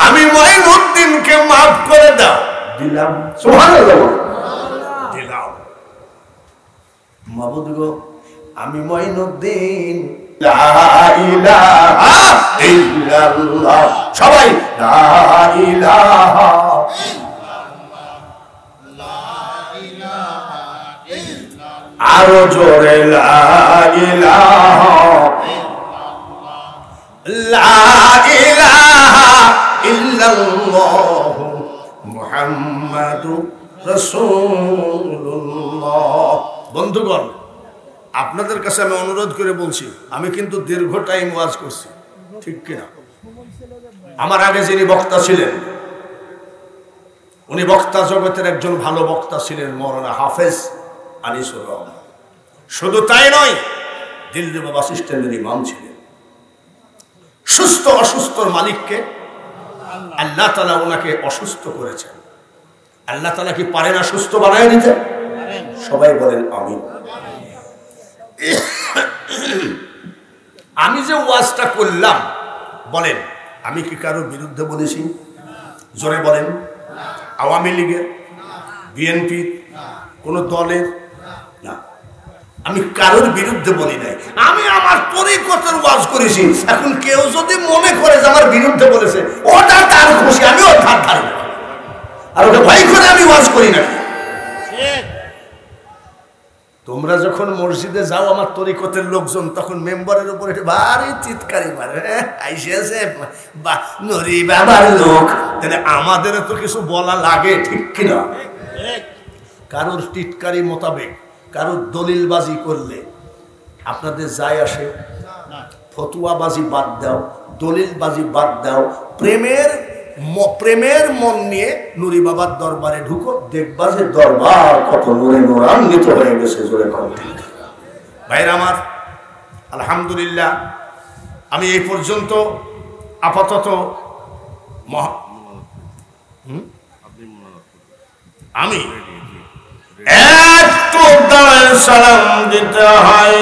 S1: আমি মঈনুদ্দিনকে মাফ করে দাও। দিলাম। সুবহানাল্লাহ। দিলাম। মাবুদ গো, আমি মঈনুদ্দিন লা ইলাহা ইল্লাল্লাহ। সবাই লা ইলাহা ইল্লাল্লাহ। আরো জোরে লা ইলাহা লা ইলাহা ইল্লাল্লাহ মুহাম্মাদুর রাসূলুল্লাহ। বন্ধুগণ, আপনাদের কাছে আমি অনুরোধ করে বলছি, আমি কিন্তু দীর্ঘ টাইম ওয়াজ করছি, ঠিক কিনা? আমার আগে যিনি বক্তা ছিলেন, উনি বক্তা জগতের একজন ভালো বক্তা ছিলেন, মওলানা হাফেজ আনিসুর রহমান। শুধু তাই নয়, দিল্লি বাস স্ট্যান্ডের ইমাম ছিলেন। সুস্থ অসুস্থর মালিককে আল্লাহ তাআলা ওনাকে অসুস্থ করেছেন। আল্লাহ তাআলা কি পারেন না সুস্থ বানায় দিতে? সবাই বলেন আমিন। আমি যে ওয়াজটা করলাম, বলেন আমি কি কারোর বিরুদ্ধে বলেছি? জোরে বলেন। আওয়ামী লীগের, বিএনপি, কোন দলের না, আমি কারোর বিরুদ্ধে বলি নাই। আমি আমার তরিকতের ওয়াজ করেছি। এখন কেউ যদি মনে করে যে আমার বিরুদ্ধে বলেছে, ওটা তার খুশি, আমি ওর ধার ধারি না। আর ওটা ভয় করে আমি ওয়াজ করি না। তোমরা যখন মসজিদে যাও আমার তরিকতের লোকজন, তখন মেম্বারের উপরে ভারী চিৎকারি মারে, আইসেছে নুরি বাবার লোক। তাহলে আমাদের তো কিছু বলা লাগে, ঠিক কিনা? কারোর টিটকারি মোতাবেক, কারোর দলিলবাজি করলে আপনাদের যায় আসে? ফতুয়াবাজি বাদ দাও, দলিলবাজি বাদ দাও, প্রেমের মন নিয়ে নুরি বাবার দরবারে ঢুকো, দেখবা যে দরবার কত নূরে নূরান্বিত হয়ে গেছে। জোরে কণ্ঠে ভাইরা আমার, আলহামদুলিল্লাহ, আমি এই পর্যন্ত আপাতত আমি একটু সালাম দিতে হয়।